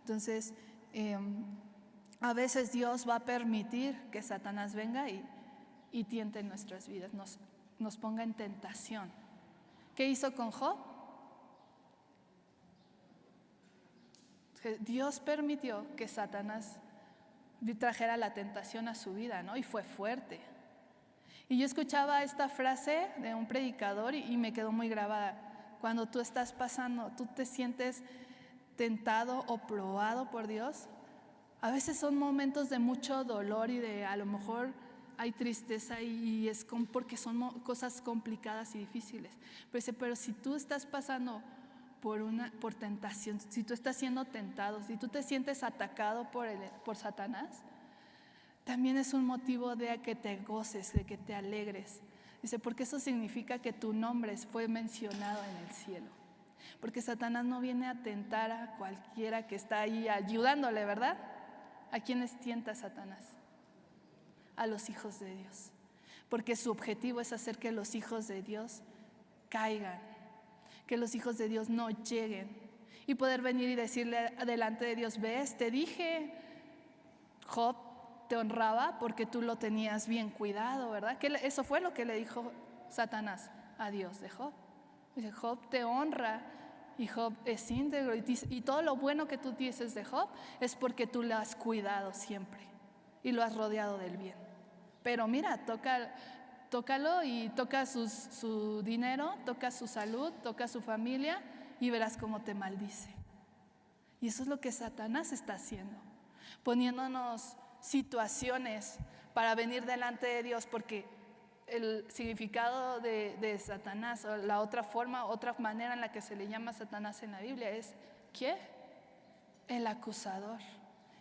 Entonces, a veces Dios va a permitir que Satanás venga y tiente nuestras vidas, nos ponga en tentación. ¿Qué hizo con Job? Dios permitió que Satanás trajera la tentación a su vida, ¿no? Y fue fuerte. Y yo escuchaba esta frase de un predicador y me quedó muy grabada. Cuando tú estás pasando, tú te sientes tentado o probado por Dios, a veces son momentos de mucho dolor y de a lo mejor hay tristeza y es porque son cosas complicadas y difíciles. Pero si tú estás pasando por tentación, si tú estás siendo tentado, si tú te sientes atacado por Satanás, también es un motivo de que te goces, de que te alegres. Dice, porque eso significa que tu nombre fue mencionado en el cielo. Porque Satanás no viene a tentar a cualquiera que está ahí ayudándole, ¿verdad? ¿A quiénes tienta Satanás? A los hijos de Dios. Porque su objetivo es hacer que los hijos de Dios caigan, que los hijos de Dios no lleguen y poder venir y decirle delante de Dios, ves, te dije, Job te honraba porque tú lo tenías bien cuidado, ¿verdad? Que eso fue lo que le dijo Satanás a Dios de Job. Dice, Job te honra y Job es íntegro y todo lo bueno que tú dices de Job es porque tú lo has cuidado siempre y lo has rodeado del bien. Pero mira, tócalo y toca su dinero, toca su salud, toca su familia y verás cómo te maldice. Y eso es lo que Satanás está haciendo. poniéndonos situaciones para venir delante de Dios, porque el significado de Satanás, o la otra forma, otra manera en la que se le llama Satanás en la Biblia es, ¿qué? El acusador.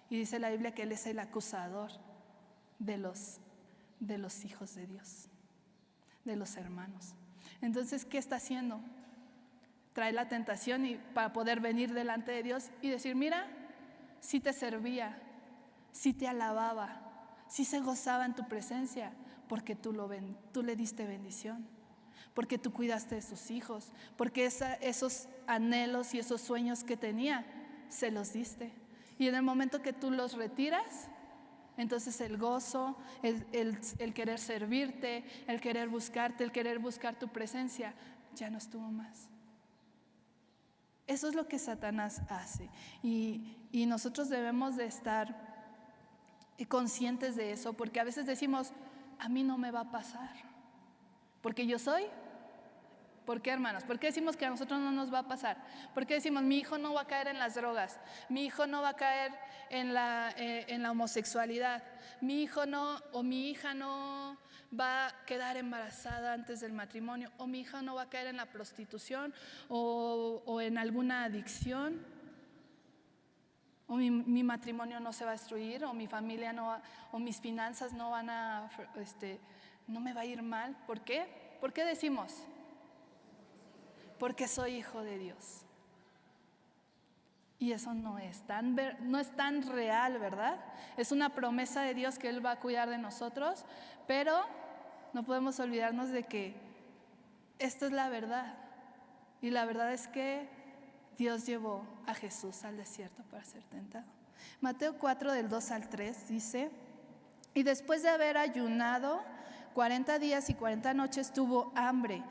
Y dice la Biblia que él es el acusador de los hijos de Dios, de los hermanos. Entonces, ¿qué está haciendo? Trae la tentación para poder venir delante de Dios y decir, mira, sí te servía, sí te alababa, sí se gozaba en tu presencia, porque tú le diste bendición, porque tú cuidaste de sus hijos, porque esos anhelos y esos sueños que tenía, se los diste. Y en el momento que tú los retiras, entonces el gozo, el querer servirte, el querer buscarte, el querer buscar tu presencia, ya no estuvo más. Eso es lo que Satanás hace. Y nosotros debemos de estar conscientes de eso, porque a veces decimos, a mí no me va a pasar, porque yo soy. ¿Por qué, hermanos? ¿Por qué decimos que a nosotros no nos va a pasar? ¿Por qué decimos, mi hijo no va a caer en las drogas? Mi hijo no va a caer en la homosexualidad. Mi hijo no, o mi hija no va a quedar embarazada antes del matrimonio. O mi hija no va a caer en la prostitución o en alguna adicción. O mi matrimonio no se va a destruir, o mi familia no, o mis finanzas no van a, no me va a ir mal. ¿Por qué? ¿Por qué decimos? Porque soy hijo de Dios. Y eso no es tan real, ¿verdad? Es una promesa de Dios que Él va a cuidar de nosotros, pero no podemos olvidarnos de que esta es la verdad. Y la verdad es que Dios llevó a Jesús al desierto para ser tentado. Mateo 4, del 2 al 3 dice, y después de haber ayunado 40 días y 40 noches tuvo hambre.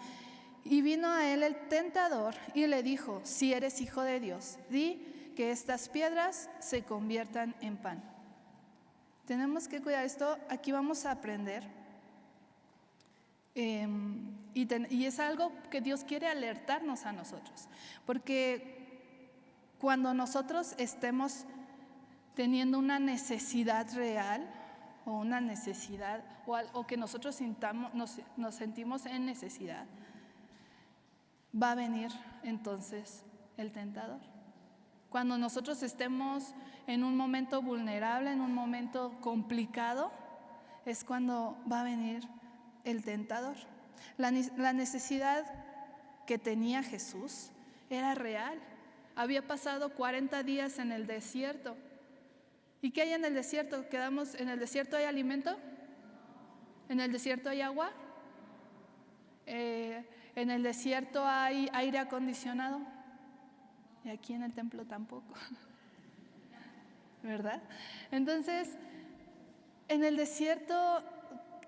Y vino a él el tentador y le dijo, si eres hijo de Dios, di que estas piedras se conviertan en pan. Tenemos que cuidar esto, aquí vamos a aprender. Y es algo que Dios quiere alertarnos a nosotros. Porque cuando nosotros estemos teniendo una necesidad real, o una necesidad, o que nosotros nos sentimos en necesidad, va a venir entonces el tentador. Cuando nosotros estemos en un momento vulnerable, en un momento complicado, es cuando va a venir el tentador. La necesidad que tenía Jesús era real. Había pasado 40 días en el desierto. ¿Y qué hay en el desierto? ¿En el desierto hay alimento? ¿En el desierto hay agua? En el desierto hay aire acondicionado y aquí en el templo tampoco, ¿verdad? Entonces, en el desierto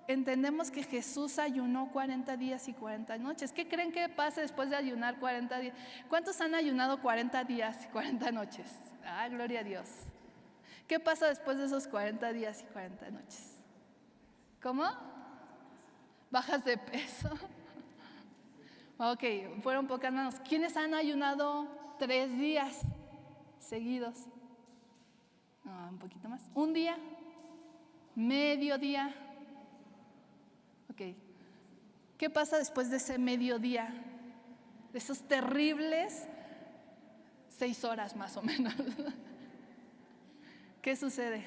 entendemos que Jesús ayunó 40 días y 40 noches. ¿Qué creen que pasa después de ayunar 40 días? ¿Cuántos han ayunado 40 días y 40 noches? Ah, gloria a Dios. ¿Qué pasa después de esos 40 días y 40 noches? ¿Cómo? ¿Bajas de peso? Ok, fueron pocas manos. ¿Quiénes han ayunado 3 días seguidos? No, un poquito más. ¿Un día? ¿Medio día? Ok. ¿Qué pasa después de ese mediodía? De esos terribles 6 horas más o menos. ¿Qué sucede?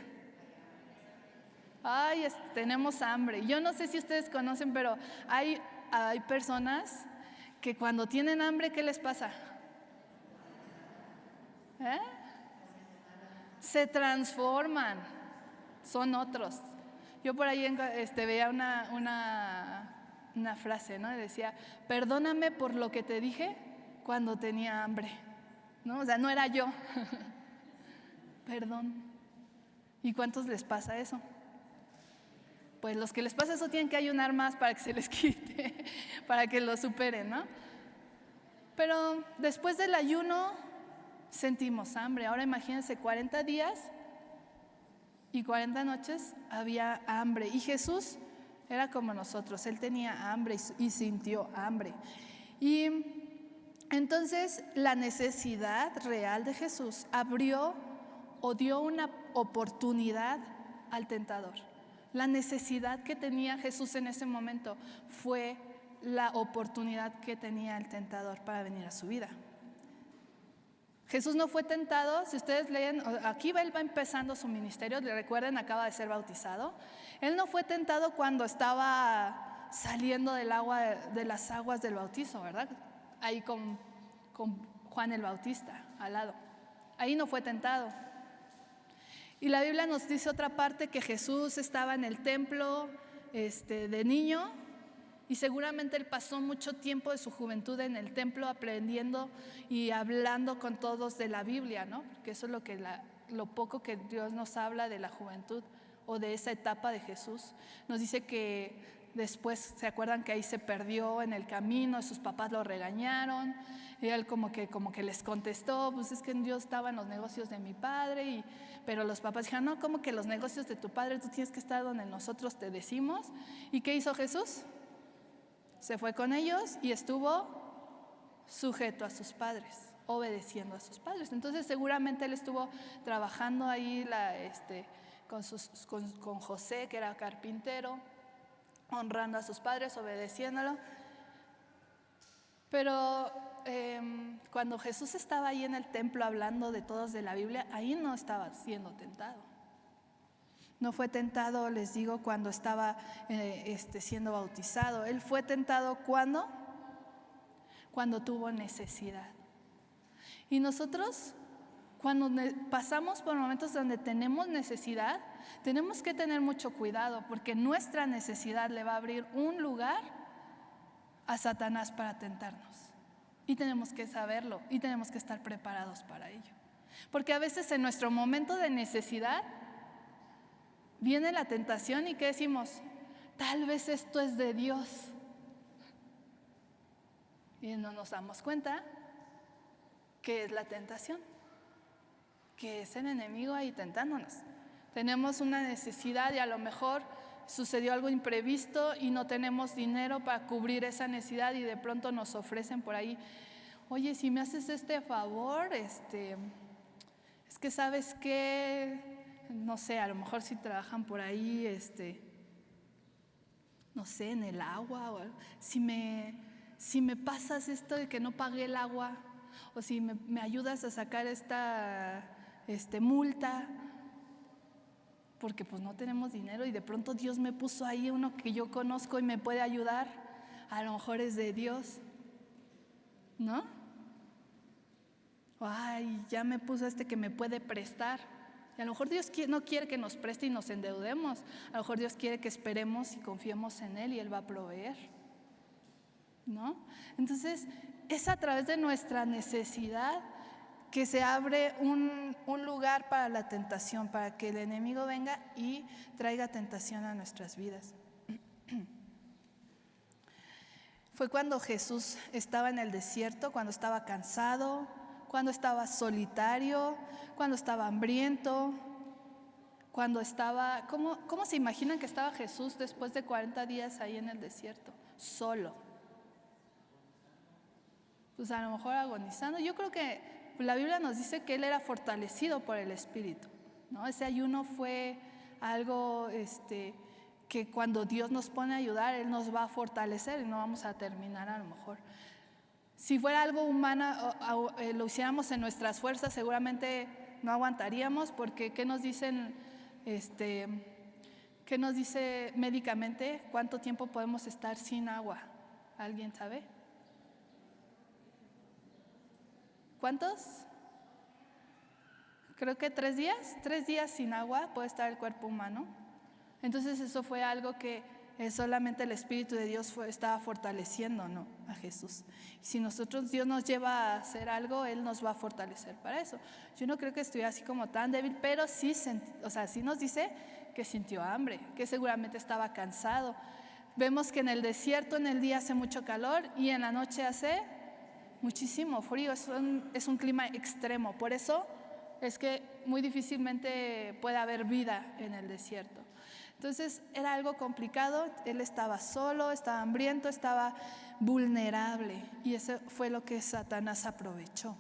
Ay, tenemos hambre. Yo no sé si ustedes conocen, pero hay personas que cuando tienen hambre, ¿qué les pasa? Se transforman, son otros. Yo por ahí veía una frase, ¿no? Decía, perdóname por lo que te dije cuando tenía hambre, ¿no? O sea, no era yo. Perdón. ¿Y cuántos les pasa eso? Pues los que les pasa eso tienen que ayunar más para que se les quite, para que lo superen, ¿no? Pero después del ayuno sentimos hambre. Ahora imagínense, 40 días y 40 noches había hambre. Y Jesús era como nosotros, Él tenía hambre y sintió hambre. Y entonces la necesidad real de Jesús abrió o dio una oportunidad al tentador. La necesidad que tenía Jesús en ese momento fue la oportunidad que tenía el tentador para venir a su vida. Jesús no fue tentado, si ustedes leen, aquí él va empezando su ministerio, le recuerden, acaba de ser bautizado. Él no fue tentado cuando estaba saliendo del agua, de las aguas del bautizo, ¿verdad? Ahí con Juan el Bautista al lado. Ahí no fue tentado. Y la Biblia nos dice otra parte, que Jesús estaba en el templo de niño, y seguramente él pasó mucho tiempo de su juventud en el templo aprendiendo y hablando con todos de la Biblia, ¿no? Porque eso es lo poco que Dios nos habla de la juventud o de esa etapa de Jesús. Nos dice que después, ¿se acuerdan que ahí se perdió en el camino? Sus papás lo regañaron y él como que les contestó, pues es que Dios estaba en los negocios de mi padre, pero los papás dijeron, no, ¿cómo que los negocios de tu padre? Tú tienes que estar donde nosotros te decimos. ¿Y qué hizo Jesús? Se fue con ellos y estuvo sujeto a sus padres, obedeciendo a sus padres. Entonces seguramente él estuvo trabajando ahí con José, que era carpintero, honrando a sus padres, obedeciéndolo. Pero cuando Jesús estaba ahí en el templo hablando de todos de la Biblia, ahí no estaba siendo tentado. No fue tentado, les digo, cuando estaba siendo bautizado. Él fue tentado ¿cuándo? Cuando tuvo necesidad. Y nosotros, cuando pasamos por momentos donde tenemos necesidad, tenemos que tener mucho cuidado, porque nuestra necesidad le va a abrir un lugar a Satanás para tentarnos. Y tenemos que saberlo y tenemos que estar preparados para ello. Porque a veces en nuestro momento de necesidad viene la tentación y ¿qué decimos? Tal vez esto es de Dios. Y no nos damos cuenta que es la tentación, que es el enemigo ahí tentándonos. Tenemos una necesidad y a lo mejor sucedió algo imprevisto y no tenemos dinero para cubrir esa necesidad y de pronto nos ofrecen por ahí, oye, si me haces este favor, es que sabes qué, no sé, a lo mejor si trabajan por ahí, no sé, en el agua, o si me pasas esto de que no pagué el agua, o si me ayudas a sacar esta multa, porque pues no tenemos dinero y de pronto Dios me puso ahí uno que yo conozco y me puede ayudar, a lo mejor es de Dios, ¿no? Ay, ya me puso que me puede prestar. Y a lo mejor Dios no quiere que nos preste y nos endeudemos. A lo mejor Dios quiere que esperemos y confiemos en Él y Él va a proveer, ¿no? Entonces, es a través de nuestra necesidad que se abre un lugar para la tentación, para que el enemigo venga y traiga tentación a nuestras vidas. Fue cuando Jesús estaba en el desierto, cuando estaba cansado, cuando estaba solitario, cuando estaba hambriento, cuando estaba... ¿Cómo se imaginan que estaba Jesús después de 40 días ahí en el desierto? Solo. Pues a lo mejor agonizando. Yo creo que la Biblia nos dice que Él era fortalecido por el Espíritu, ¿no? Ese ayuno fue algo que cuando Dios nos pone a ayudar, Él nos va a fortalecer y no vamos a terminar a lo mejor. Si fuera algo humano, lo hiciéramos en nuestras fuerzas, seguramente no aguantaríamos, porque ¿qué nos dicen? ¿Qué nos dice médicamente? ¿Cuánto tiempo podemos estar sin agua? ¿Alguien sabe? ¿Cuántos? Creo que 3 días. 3 días sin agua puede estar el cuerpo humano. Entonces eso fue algo que solamente el Espíritu de Dios estaba fortaleciendo, ¿no?, a Jesús. Si Dios nos lleva a hacer algo, Él nos va a fortalecer para eso. Yo no creo que estuviera así como tan débil, pero sí nos dice que sintió hambre, que seguramente estaba cansado. Vemos que en el desierto en el día hace mucho calor y en la noche hace muchísimo frío. Es un clima extremo. Por eso es que muy difícilmente puede haber vida en el desierto. Entonces era algo complicado, Él estaba solo, estaba hambriento, estaba vulnerable, y eso fue lo que Satanás aprovechó.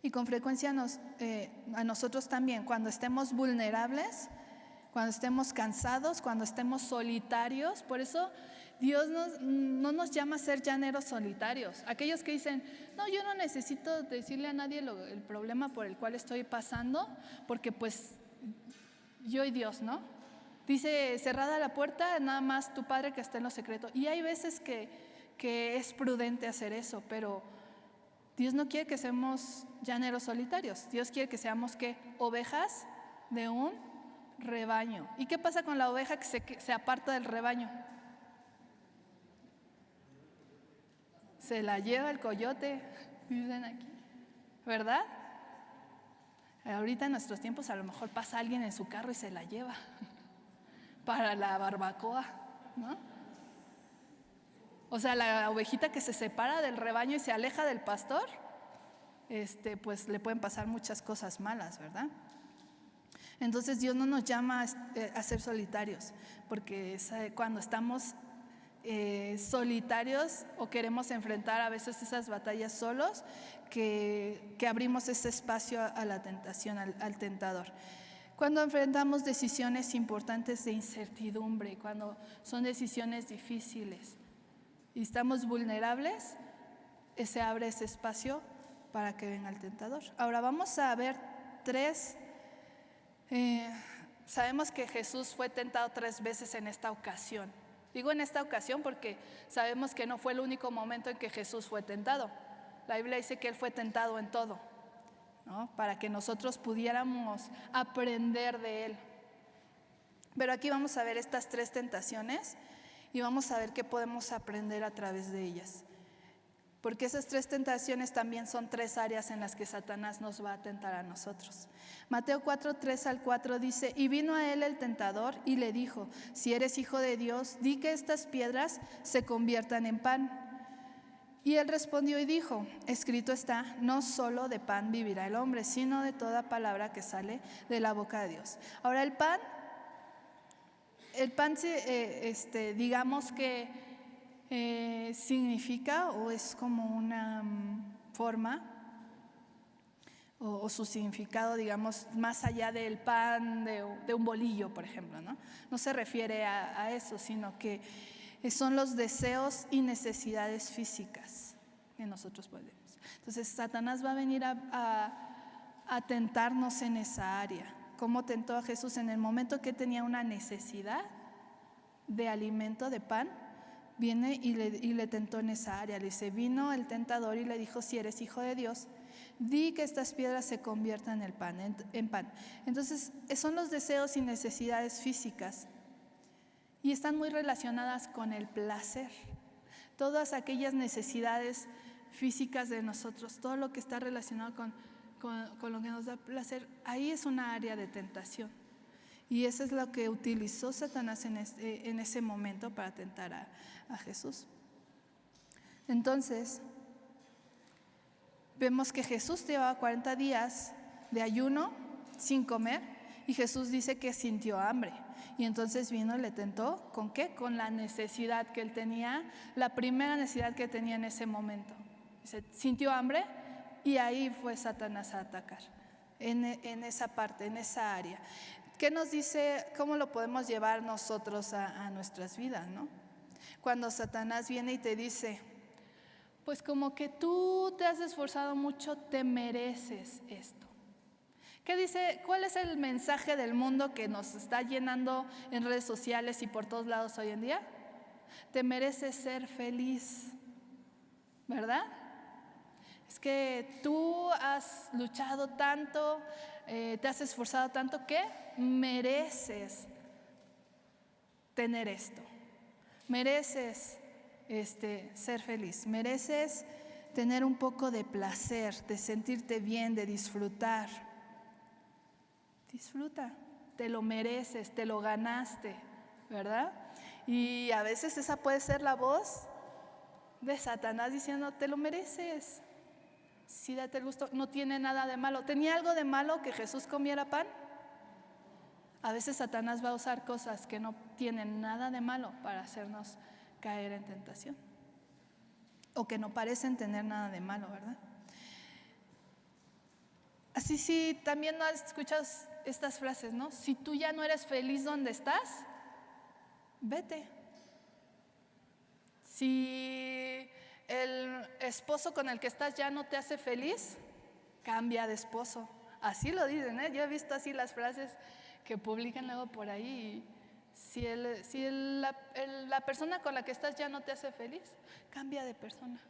Y con frecuencia a nosotros también, cuando estemos vulnerables, cuando estemos cansados, cuando estemos solitarios. Por eso Dios no nos llama a ser llaneros solitarios. Aquellos que dicen, no, yo no necesito decirle a nadie el problema por el cual estoy pasando, porque pues yo y Dios, ¿no? Dice, cerrada la puerta, nada más tu Padre que está en lo secreto. Y hay veces que es prudente hacer eso, pero Dios no quiere que seamos llaneros solitarios. Dios quiere que seamos, ¿qué? Ovejas de un rebaño. ¿Y qué pasa con la oveja que se aparta del rebaño? Se la lleva el coyote, dicen aquí, ¿verdad? Ahorita en nuestros tiempos a lo mejor pasa alguien en su carro y se la lleva para la barbacoa, ¿no? O sea, la ovejita que se separa del rebaño y se aleja del pastor, pues le pueden pasar muchas cosas malas, ¿verdad? Entonces Dios no nos llama a ser solitarios, porque cuando estamos solitarios o queremos enfrentar a veces esas batallas solos, que abrimos ese espacio a la tentación, al tentador. Cuando enfrentamos decisiones importantes de incertidumbre, cuando son decisiones difíciles y estamos vulnerables, se abre ese espacio para que venga el tentador. Ahora vamos a ver sabemos que Jesús fue tentado 3 veces en esta ocasión. Digo en esta ocasión porque sabemos que no fue el único momento en que Jesús fue tentado. La Biblia dice que Él fue tentado en todo, ¿no? Para que nosotros pudiéramos aprender de Él. Pero aquí vamos a ver estas 3 tentaciones y vamos a ver qué podemos aprender a través de ellas. Porque esas 3 tentaciones también son 3 áreas en las que Satanás nos va a tentar a nosotros. Mateo 4, 3 al 4 dice, y vino a él el tentador y le dijo, si eres hijo de Dios, di que estas piedras se conviertan en pan. Y él respondió y dijo, escrito está, no solo de pan vivirá el hombre, sino de toda palabra que sale de la boca de Dios. Ahora el pan digamos que significa o es como una forma o su significado, digamos, más allá del pan de un bolillo, por ejemplo, ¿no? No se refiere a eso, sino que son los deseos y necesidades físicas que nosotros podemos. Entonces Satanás va a venir a tentarnos en esa área. ¿Cómo tentó a Jesús? En el momento que tenía una necesidad de alimento, de pan, viene y le tentó en esa área. Le dice, vino el tentador y le dijo, si eres hijo de Dios, di que estas piedras se conviertan en pan. Entonces son los deseos y necesidades físicas y están muy relacionadas con el placer. Todas aquellas necesidades físicas de nosotros, todo lo que está relacionado con lo que nos da placer, ahí es una área de tentación. Y eso es lo que utilizó Satanás en ese momento para tentar a Jesús. Entonces, vemos que Jesús llevaba 40 días de ayuno sin comer y Jesús dice que sintió hambre. Y entonces vino y le tentó, ¿con qué? Con la necesidad que él tenía, la primera necesidad que tenía en ese momento. Dice, sintió hambre y ahí fue Satanás a atacar, en esa parte, en esa área. ¿Qué nos dice? ¿Cómo lo podemos llevar nosotros a nuestras vidas, ¿no? Cuando Satanás viene y te dice, pues como que tú te has esforzado mucho, te mereces esto. ¿Qué dice? ¿Cuál es el mensaje del mundo que nos está llenando en redes sociales y por todos lados hoy en día? Te mereces ser feliz, ¿verdad? Es que tú has luchado tanto, te has esforzado tanto que mereces tener esto. Mereces ser feliz, mereces tener un poco de placer, de sentirte bien, de disfrutar. Disfruta, te lo mereces, te lo ganaste, ¿verdad? Y a veces esa puede ser la voz de Satanás diciendo, te lo mereces. Sí, date el gusto, no tiene nada de malo. ¿Tenía algo de malo que Jesús comiera pan? A veces Satanás va a usar cosas que no tienen nada de malo para hacernos caer en tentación. O que no parecen tener nada de malo, ¿verdad? Así sí, también no has escuchado estas frases, ¿no? Si tú ya no eres feliz donde estás, vete. Si el esposo con el que estás ya no te hace feliz, cambia de esposo. Así lo dicen, ¿eh? Yo he visto así las frases que publican luego por ahí. Si la persona con la que estás ya no te hace feliz, cambia de persona.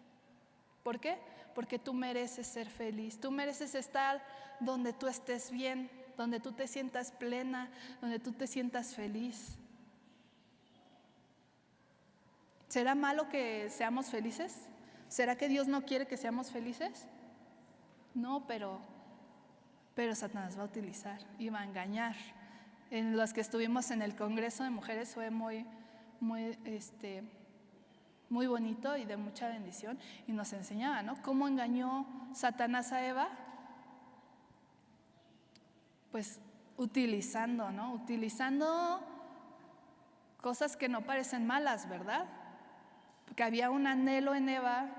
¿Por qué? Porque tú mereces ser feliz, tú mereces estar donde tú estés bien, donde tú te sientas plena, donde tú te sientas feliz. ¿Será malo que seamos felices? ¿Será que Dios no quiere que seamos felices? No, pero Satanás va a utilizar y va a engañar. En los que estuvimos en el Congreso de Mujeres fue muy bonito y de mucha bendición, y nos enseñaba, ¿no? ¿Cómo engañó Satanás a Eva? Pues utilizando, ¿no? Utilizando cosas que no parecen malas, ¿verdad? Porque había un anhelo en Eva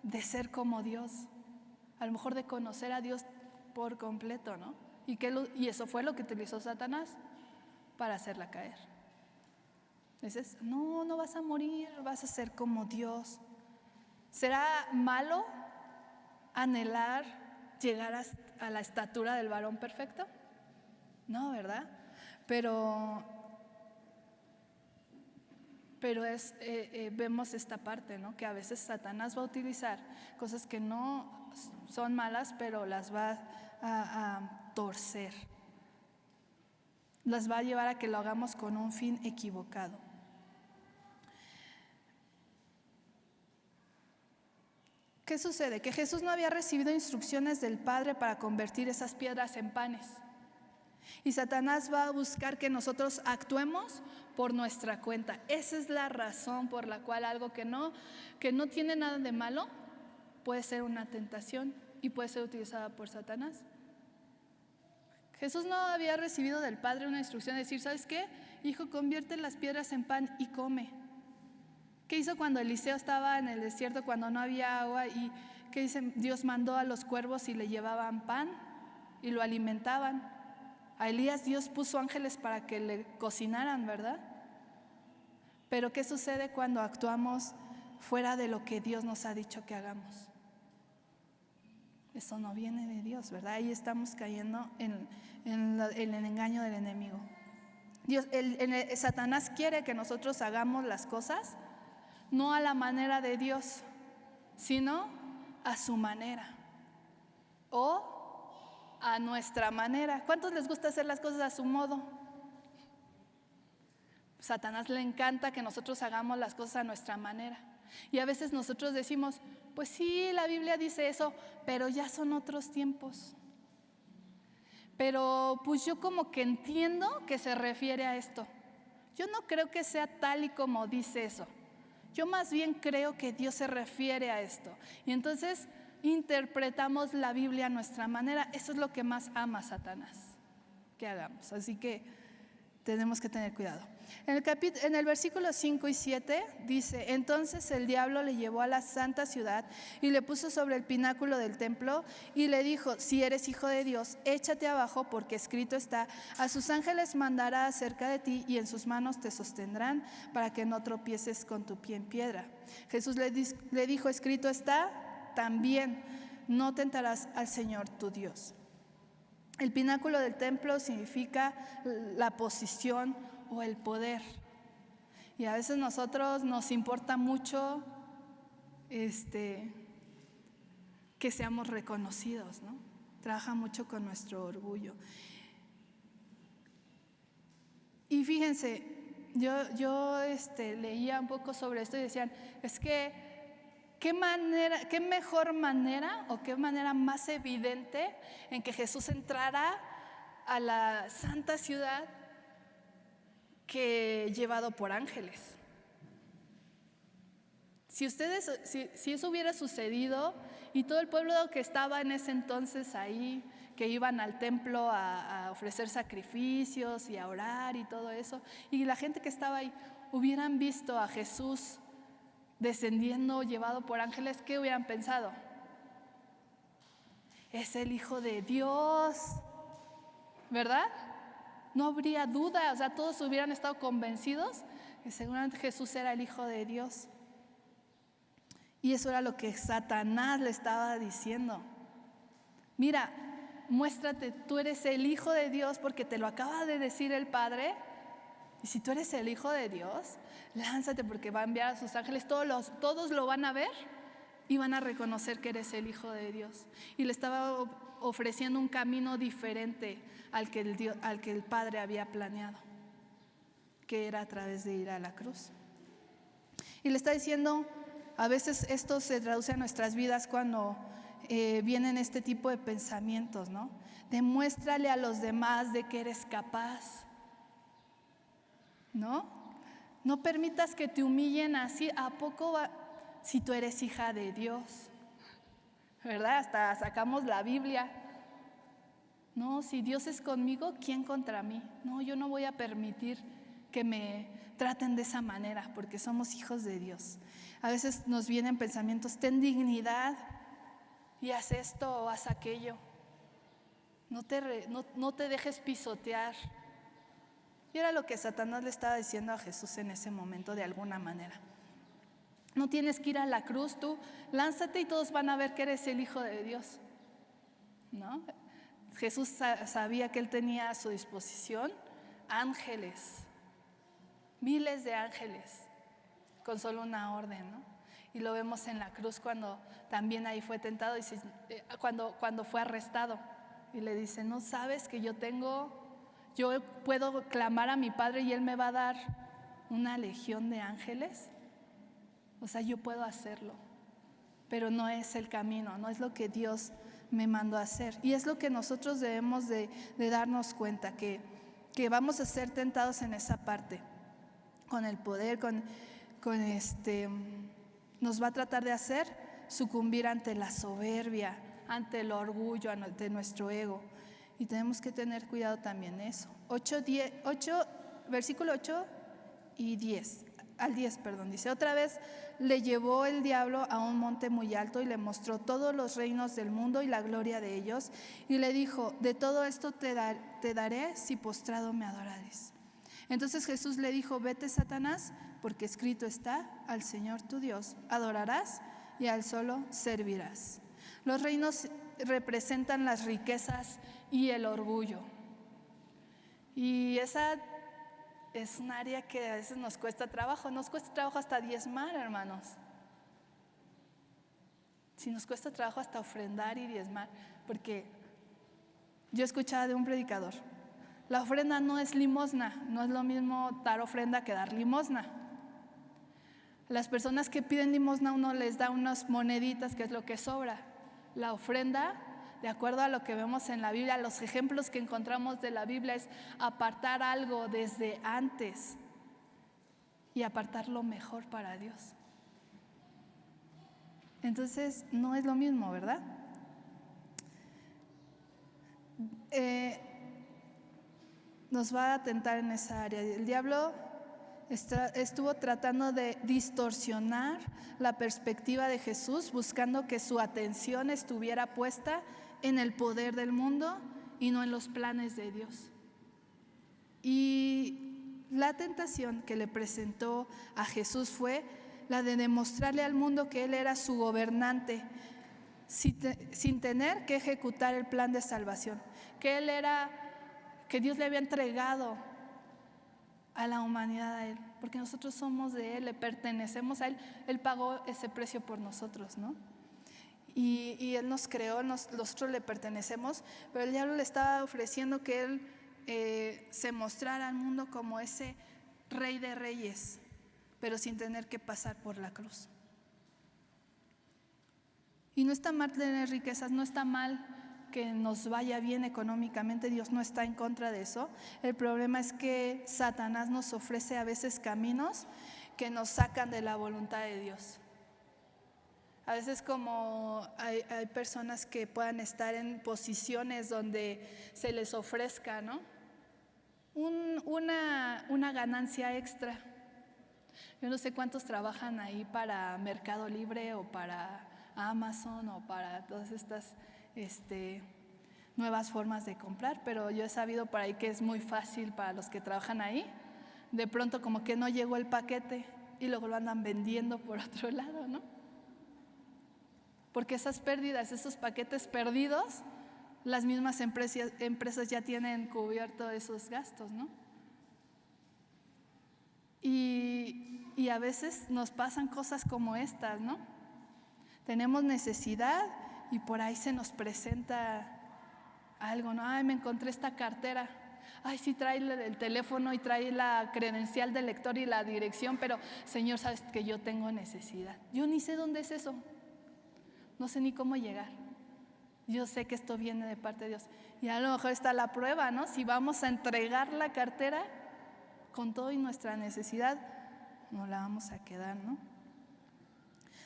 de ser como Dios, a lo mejor de conocer a Dios por completo, ¿no? Y eso fue lo que utilizó Satanás para hacerla caer. Dices, no vas a morir, vas a ser como Dios. ¿Será malo anhelar llegar a la estatura del varón perfecto? No, ¿verdad? Pero vemos esta parte, ¿no? Que a veces Satanás va a utilizar cosas que no son malas, pero las va a torcer. Las va a llevar a que lo hagamos con un fin equivocado. ¿Qué sucede? Que Jesús no había recibido instrucciones del Padre para convertir esas piedras en panes. Y Satanás va a buscar que nosotros actuemos por nuestra cuenta. Esa es la razón por la cual algo que no tiene nada de malo puede ser una tentación y puede ser utilizada por Satanás. Jesús no había recibido del Padre una instrucción de decir, ¿sabes qué? Hijo, convierte las piedras en pan y come. ¿Qué hizo cuando Eliseo estaba en el desierto, cuando no había agua? ¿Y qué dice? Dios mandó a los cuervos y le llevaban pan y lo alimentaban. A Elías Dios puso ángeles para que le cocinaran, ¿verdad? Pero ¿qué sucede cuando actuamos fuera de lo que Dios nos ha dicho que hagamos? Eso no viene de Dios, ¿verdad? Ahí estamos cayendo en el engaño del enemigo. Satanás quiere que nosotros hagamos las cosas no a la manera de Dios, sino a su manera o a nuestra manera. ¿Cuántos les gusta hacer las cosas a su modo? Satanás le encanta que nosotros hagamos las cosas a nuestra manera. Y a veces nosotros decimos, pues sí, la Biblia dice eso, pero ya son otros tiempos. Pero pues yo como que entiendo que se refiere a esto. Yo no creo que sea tal y como dice eso. Yo más bien creo que Dios se refiere a esto. Y entonces interpretamos la Biblia a nuestra manera. Eso es lo que más ama Satanás, que hagamos. Así que tenemos que tener cuidado. En el versículo 5 y 7 dice, entonces el diablo le llevó a la santa ciudad y le puso sobre el pináculo del templo y le dijo, si eres hijo de Dios, échate abajo, porque escrito está, a sus ángeles mandará acerca de ti y en sus manos te sostendrán para que no tropieces con tu pie en piedra. Jesús le dijo, escrito está también, no tentarás al Señor tu Dios. El pináculo del templo significa la posición o el poder. Y a veces nosotros nos importa mucho que seamos reconocidos, ¿no? Trabaja mucho con nuestro orgullo. Y fíjense, yo leía un poco sobre esto y decían, es que ¿qué mejor manera o qué manera más evidente en que Jesús entrara a la santa ciudad que llevado por ángeles? Si eso hubiera sucedido y todo el pueblo que estaba en ese entonces ahí, que iban al templo a ofrecer sacrificios y a orar y todo eso, y la gente que estaba ahí hubieran visto a Jesús descendiendo, llevado por ángeles, ¿qué hubieran pensado? es el Hijo de Dios, ¿verdad? No habría duda, o sea, todos hubieran estado convencidos que seguramente Jesús era el Hijo de Dios. Y eso era lo que Satanás le estaba diciendo. Mira, muéstrate, tú eres el Hijo de Dios porque te lo acaba de decir el Padre. Y si tú eres el Hijo de Dios, lánzate porque va a enviar a sus ángeles, todos lo van a ver y van a reconocer que eres el Hijo de Dios. Y le estaba ofreciendo un camino diferente al que el Padre había planeado, que era a través de ir a la cruz. Y le está diciendo, a veces esto se traduce a nuestras vidas cuando vienen este tipo de pensamientos, ¿no? Demuéstrale a los demás de que eres capaz, ¿no? No permitas que te humillen así. ¿A poco si tú eres hija de Dios? ¿Verdad? Hasta sacamos la Biblia. No, si Dios es conmigo, ¿quién contra mí? No, yo no voy a permitir que me traten de esa manera porque somos hijos de Dios. A veces nos vienen pensamientos, ten dignidad y haz esto o haz aquello. No te dejes pisotear. Y era lo que Satanás le estaba diciendo a Jesús en ese momento de alguna manera. No tienes que ir a la cruz, tú lánzate y todos van a ver que eres el Hijo de Dios, ¿no? Jesús sabía que él tenía a su disposición ángeles, miles de ángeles, con solo una orden, ¿no? Y lo vemos en la cruz cuando también ahí fue tentado, cuando fue arrestado. Y le dice, ¿no sabes que yo puedo clamar a mi Padre y Él me va a dar una legión de ángeles? O sea, yo puedo hacerlo, pero no es el camino, no es lo que Dios me mandó a hacer. Y es lo que nosotros debemos de darnos cuenta, que vamos a ser tentados en esa parte, con el poder, nos va a tratar de hacer sucumbir ante la soberbia, ante el orgullo, ante nuestro ego. Y tenemos que tener cuidado también de eso. Versículo 8 y 10. Al 10, dice, otra vez le llevó el diablo a un monte muy alto y le mostró todos los reinos del mundo y la gloria de ellos, y le dijo, de todo esto te daré si postrado me adorares. Entonces Jesús le dijo, vete, Satanás, porque escrito está, al Señor tu Dios adorarás y a Él solo servirás. Los reinos representan las riquezas y el orgullo. Y esa es un área que a veces nos cuesta trabajo hasta diezmar, hermanos. Si nos cuesta trabajo hasta ofrendar y diezmar, porque yo escuchaba de un predicador, la ofrenda no es limosna, no es lo mismo dar ofrenda que dar limosna. Las personas que piden limosna, uno les da unas moneditas, que es lo que sobra. La ofrenda, de acuerdo a lo que vemos en la Biblia, los ejemplos que encontramos de la Biblia, es apartar algo desde antes y apartarlo mejor para Dios. Entonces, no es lo mismo, ¿verdad? Nos va a tentar en esa área. El diablo estuvo tratando de distorsionar la perspectiva de Jesús, buscando que su atención estuviera puesta en el poder del mundo y no en los planes de Dios. Y la tentación que le presentó a Jesús fue la de demostrarle al mundo que Él era su gobernante, sin tener que ejecutar el plan de salvación, que Dios le había entregado a la humanidad a Él, porque nosotros somos de Él, le pertenecemos a Él. Él pagó ese precio por nosotros, ¿no? Y Él nos creó, nosotros le pertenecemos, pero el diablo le estaba ofreciendo que Él se mostrara al mundo como ese rey de reyes, pero sin tener que pasar por la cruz. Y no está mal tener riquezas, no está mal que nos vaya bien económicamente, Dios no está en contra de eso. El problema es que Satanás nos ofrece a veces caminos que nos sacan de la voluntad de Dios. A veces como hay personas que puedan estar en posiciones donde se les ofrezca, ¿no? Una ganancia extra. Yo no sé cuántos trabajan ahí para Mercado Libre o para Amazon o para todas estas nuevas formas de comprar, pero yo he sabido por ahí que es muy fácil para los que trabajan ahí. De pronto como que no llegó el paquete y luego lo andan vendiendo por otro lado, ¿no? Porque esas pérdidas, esos paquetes perdidos, las mismas empresas ya tienen cubierto esos gastos, ¿no? Y a veces nos pasan cosas como estas, ¿no? Tenemos necesidad y por ahí se nos presenta algo, ¿no? Ay, me encontré esta cartera. Ay, sí, trae el teléfono y trae la credencial del lector y la dirección, pero Señor, sabes que yo tengo necesidad. Yo ni sé dónde es eso. No sé ni cómo llegar. Yo sé que esto viene de parte de Dios. Y a lo mejor está la prueba, ¿no? Si vamos a entregar la cartera con todo y nuestra necesidad, no la vamos a quedar, ¿no?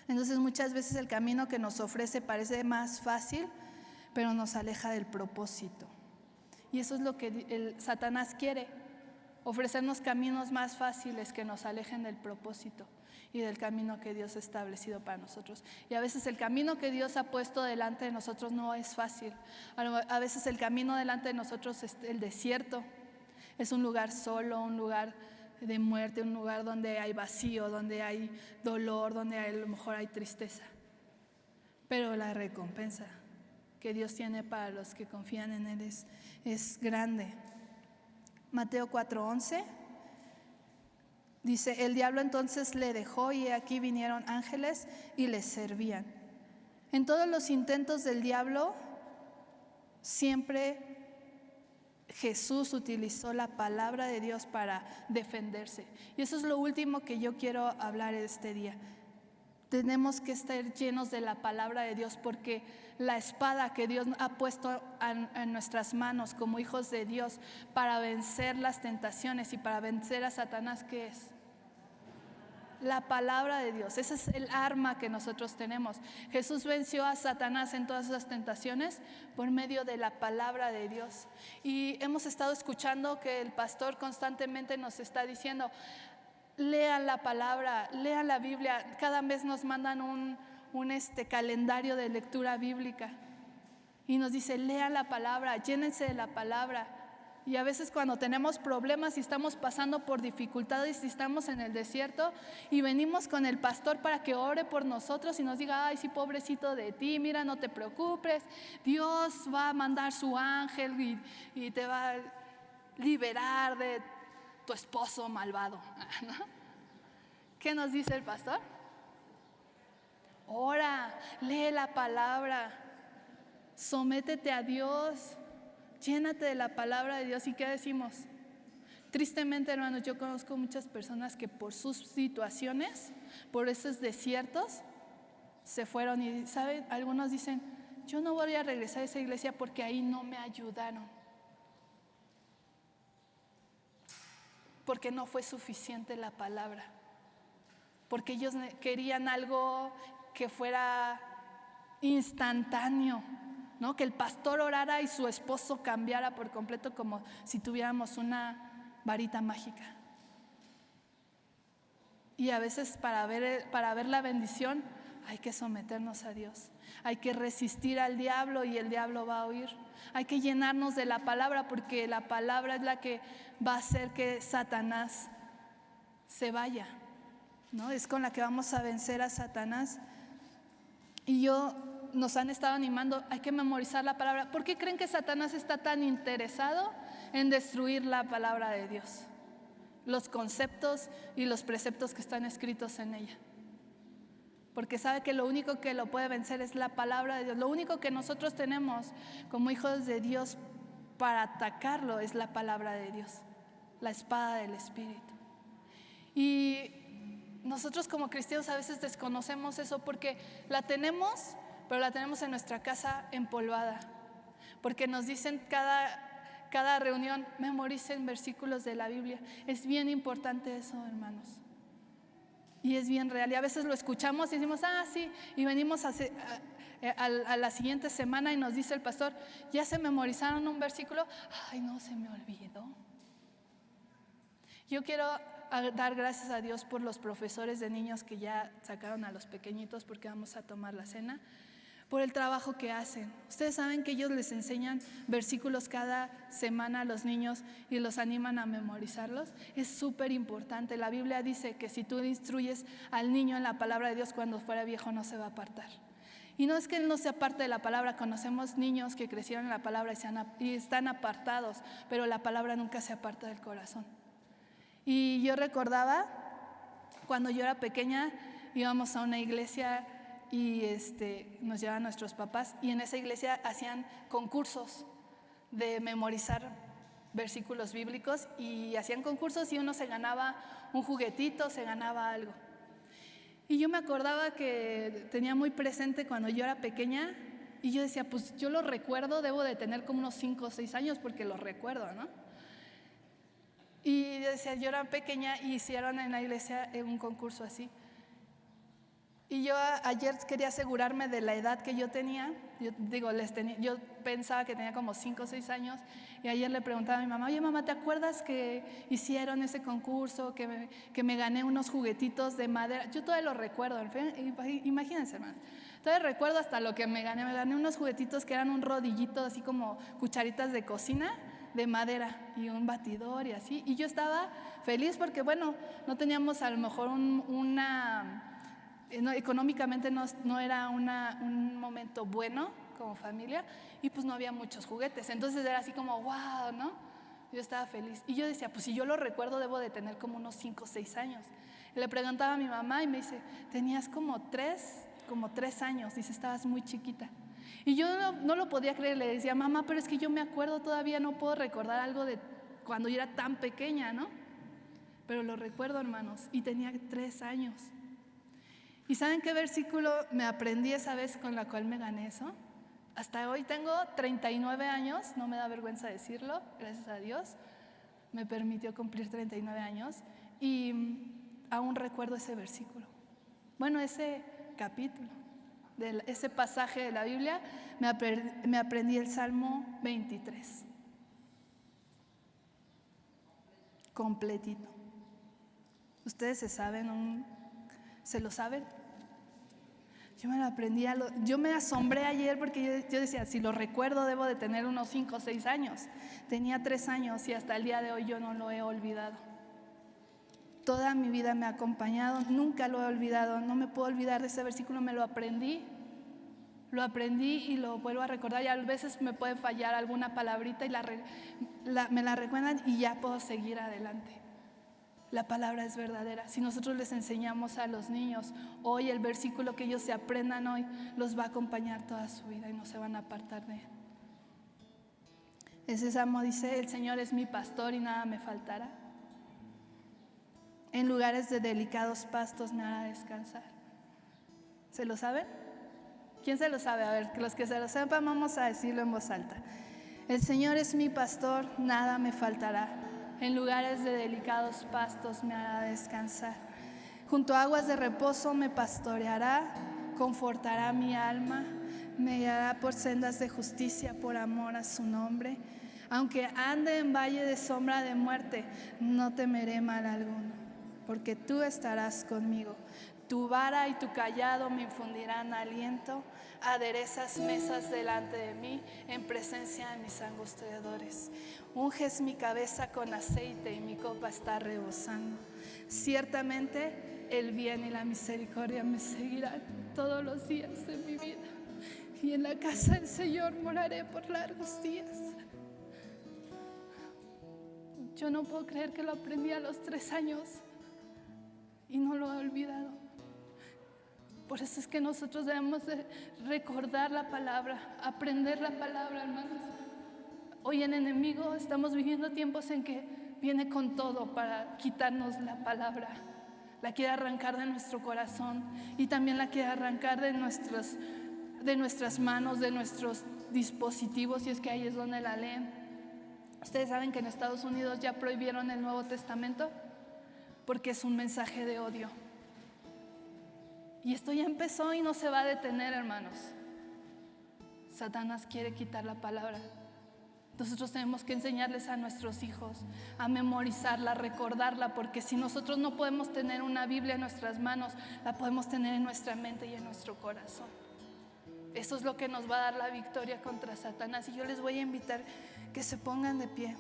Entonces muchas veces el camino que nos ofrece parece más fácil, pero nos aleja del propósito. Y eso es lo que Satanás quiere, ofrecernos caminos más fáciles que nos alejen del propósito y del camino que Dios ha establecido para nosotros. Y a veces el camino que Dios ha puesto delante de nosotros no es fácil. A veces el camino delante de nosotros es el desierto. Es un lugar solo, un lugar de muerte, un lugar donde hay vacío, donde hay dolor, donde a lo mejor hay tristeza. Pero la recompensa que Dios tiene para los que confían en Él es grande. Mateo 4:11 dice: el diablo entonces le dejó y aquí vinieron ángeles y le servían. En todos los intentos del diablo, siempre Jesús utilizó la palabra de Dios para defenderse. Y eso es lo último que yo quiero hablar este día. Tenemos que estar llenos de la palabra de Dios, porque la espada que Dios ha puesto en nuestras manos como hijos de Dios para vencer las tentaciones y para vencer a Satanás, ¿qué es? La palabra de Dios. Ese es el arma que nosotros tenemos. Jesús venció a Satanás en todas esas tentaciones por medio de la palabra de Dios. Y hemos estado escuchando que el pastor constantemente nos está diciendo: lean la palabra, lean la Biblia. Cada mes nos mandan un calendario de lectura bíblica y nos dice: lean la palabra, llénense de la palabra. Y a veces cuando tenemos problemas y estamos pasando por dificultades y estamos en el desierto y venimos con el pastor para que ore por nosotros y nos diga: ay, sí, pobrecito de ti, mira, no te preocupes, Dios va a mandar su ángel y te va a liberar de tu esposo malvado, ¿no? ¿Qué nos dice el pastor? Ora, lee la palabra, sométete a Dios, llénate de la palabra de Dios. ¿Y qué decimos? Tristemente, hermanos, yo conozco muchas personas que por sus situaciones, por esos desiertos, se fueron. Y ¿saben? Algunos dicen: yo no voy a regresar a esa iglesia porque ahí no me ayudaron, porque no fue suficiente la palabra, porque ellos querían algo que fuera instantáneo, ¿no? Que el pastor orara y su esposo cambiara por completo, como si tuviéramos una varita mágica. Y a veces para ver la bendición hay que someternos a Dios, hay que resistir al diablo y el diablo va a huir. Hay que llenarnos de la palabra, porque la palabra es la que va a hacer que Satanás se vaya, ¿no? Es con la que vamos a vencer a Satanás. Y nos han estado animando: hay que memorizar la palabra. ¿Por qué creen que Satanás está tan interesado en destruir la palabra de Dios? Los conceptos y los preceptos que están escritos en ella. Porque sabe que lo único que lo puede vencer es la palabra de Dios. Lo único que nosotros tenemos como hijos de Dios para atacarlo es la palabra de Dios, la espada del Espíritu. Y nosotros como cristianos a veces desconocemos eso, porque la tenemos, pero la tenemos en nuestra casa empolvada, porque nos dicen cada reunión: memoricen versículos de la Biblia. Es bien importante eso, hermanos, y es bien real. Y a veces lo escuchamos y decimos: ah, sí, y venimos a la siguiente semana y nos dice el pastor: ya se memorizaron un versículo. Ay, no, se me olvidó. Yo quiero dar gracias a Dios por los profesores de niños que ya sacaron a los pequeñitos, porque vamos a tomar la cena. por el trabajo que hacen. Ustedes saben que ellos les enseñan versículos cada semana a los niños y los animan a memorizarlos. Es súper importante. La Biblia dice que si tú instruyes al niño en la palabra de Dios, cuando fuera viejo no se va a apartar. Y no es que él no se aparte de la palabra, conocemos niños que crecieron en la palabra y están apartados, pero la palabra nunca se aparta del corazón. Y yo recordaba, cuando yo era pequeña, íbamos a una iglesia y nos llevaban nuestros papás, y en esa iglesia hacían concursos de memorizar versículos bíblicos, y hacían concursos y uno se ganaba un juguetito, se ganaba algo. Y yo me acordaba que tenía muy presente cuando yo era pequeña, y yo decía, pues yo lo recuerdo, debo de tener como unos 5 o 6 años porque lo recuerdo, ¿no? Y yo decía, yo era pequeña y hicieron en la iglesia un concurso así. Y yo ayer quería asegurarme de la edad que yo tenía. Yo pensaba que tenía como 5 o 6 años. Y ayer le preguntaba a mi mamá, oye mamá, ¿te acuerdas que hicieron ese concurso? Que me gané unos juguetitos de madera. Yo todavía lo recuerdo. Imagínense, hermano. Todavía recuerdo hasta lo que me gané. Me gané unos juguetitos que eran un rodillito, así como cucharitas de cocina, de madera, y un batidor y así. Y yo estaba feliz porque, bueno, no teníamos a lo mejor económicamente no era un momento bueno como familia, y pues no había muchos juguetes. Entonces era así como, wow, ¿no? Yo estaba feliz. Y yo decía, pues si yo lo recuerdo, debo de tener como unos 5 o 6 años. Y le preguntaba a mi mamá y me dice, tenías como 3 años. Dice, estabas muy chiquita. Y yo no lo podía creer. Le decía, mamá, pero es que yo me acuerdo todavía, no puedo recordar algo de cuando yo era tan pequeña, ¿no? Pero lo recuerdo, hermanos, y tenía 3 años. ¿Y saben qué versículo me aprendí esa vez con la cual me gané eso? Hasta hoy tengo 39 años, no me da vergüenza decirlo, gracias a Dios. Me permitió cumplir 39 años y aún recuerdo ese versículo. Bueno, ese capítulo, ese pasaje de la Biblia, me aprendí el Salmo 23. Completito. ¿Ustedes se lo saben? Yo me lo aprendí, yo me asombré ayer porque yo decía, si lo recuerdo debo de tener unos 5 o 6 años. Tenía 3 años y hasta el día de hoy yo no lo he olvidado. Toda mi vida me ha acompañado, nunca lo he olvidado, no me puedo olvidar de ese versículo, me lo aprendí y lo vuelvo a recordar, y a veces me puede fallar alguna palabrita y me la recuerdan y ya puedo seguir adelante. La palabra es verdadera. Si nosotros les enseñamos a los niños hoy el versículo que ellos se aprendan hoy, los va a acompañar toda su vida y no se van a apartar de él. Ese salmo dice, el Señor es mi pastor y nada me faltará. En lugares de delicados pastos me hará descansar. ¿Se lo saben? ¿Quién se lo sabe? A ver, los que se lo sepan, vamos a decirlo en voz alta. El Señor es mi pastor, nada me faltará. En lugares de delicados pastos me hará descansar. Junto a aguas de reposo me pastoreará, confortará mi alma, me guiará por sendas de justicia por amor a su nombre. Aunque ande en valle de sombra de muerte, no temeré mal alguno, porque tú estarás conmigo. Tu vara y tu cayado me infundirán aliento. Aderezas mesas delante de mí en presencia de mis angustiadores. Unges mi cabeza con aceite y mi copa está rebosando. Ciertamente el bien y la misericordia me seguirán todos los días de mi vida, y en la casa del Señor moraré por largos días. Yo no puedo creer que lo aprendí a los 3 años y no lo he olvidado. Por eso es que nosotros debemos de recordar la palabra, aprender la palabra, hermanos. Hoy el enemigo estamos viviendo tiempos en que viene con todo para quitarnos la palabra. La quiere arrancar de nuestro corazón y también la quiere arrancar de nuestras manos, de nuestros dispositivos, y es que ahí es donde la leen. Ustedes saben que en Estados Unidos ya prohibieron el Nuevo Testamento porque es un mensaje de odio. Y esto ya empezó y no se va a detener, hermanos. Satanás quiere quitar la palabra. Nosotros tenemos que enseñarles a nuestros hijos a memorizarla, a recordarla, porque si nosotros no podemos tener una Biblia en nuestras manos, la podemos tener en nuestra mente y en nuestro corazón. Eso es lo que nos va a dar la victoria contra Satanás. Y yo les voy a invitar que se pongan de pie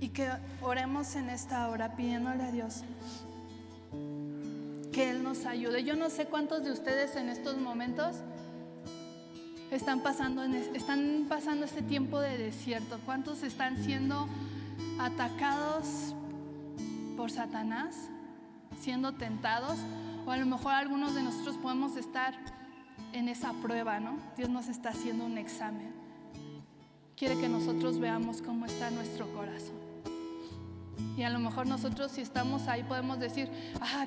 y que oremos en esta hora pidiéndole a Dios que Él nos ayude. Yo no sé cuántos de ustedes en estos momentos están pasando este tiempo de desierto. ¿Cuántos están siendo atacados por Satanás, siendo tentados? O a lo mejor algunos de nosotros podemos estar en esa prueba, ¿no? Dios nos está haciendo un examen. Quiere que nosotros veamos cómo está nuestro corazón. Y a lo mejor nosotros, si estamos ahí, podemos decir,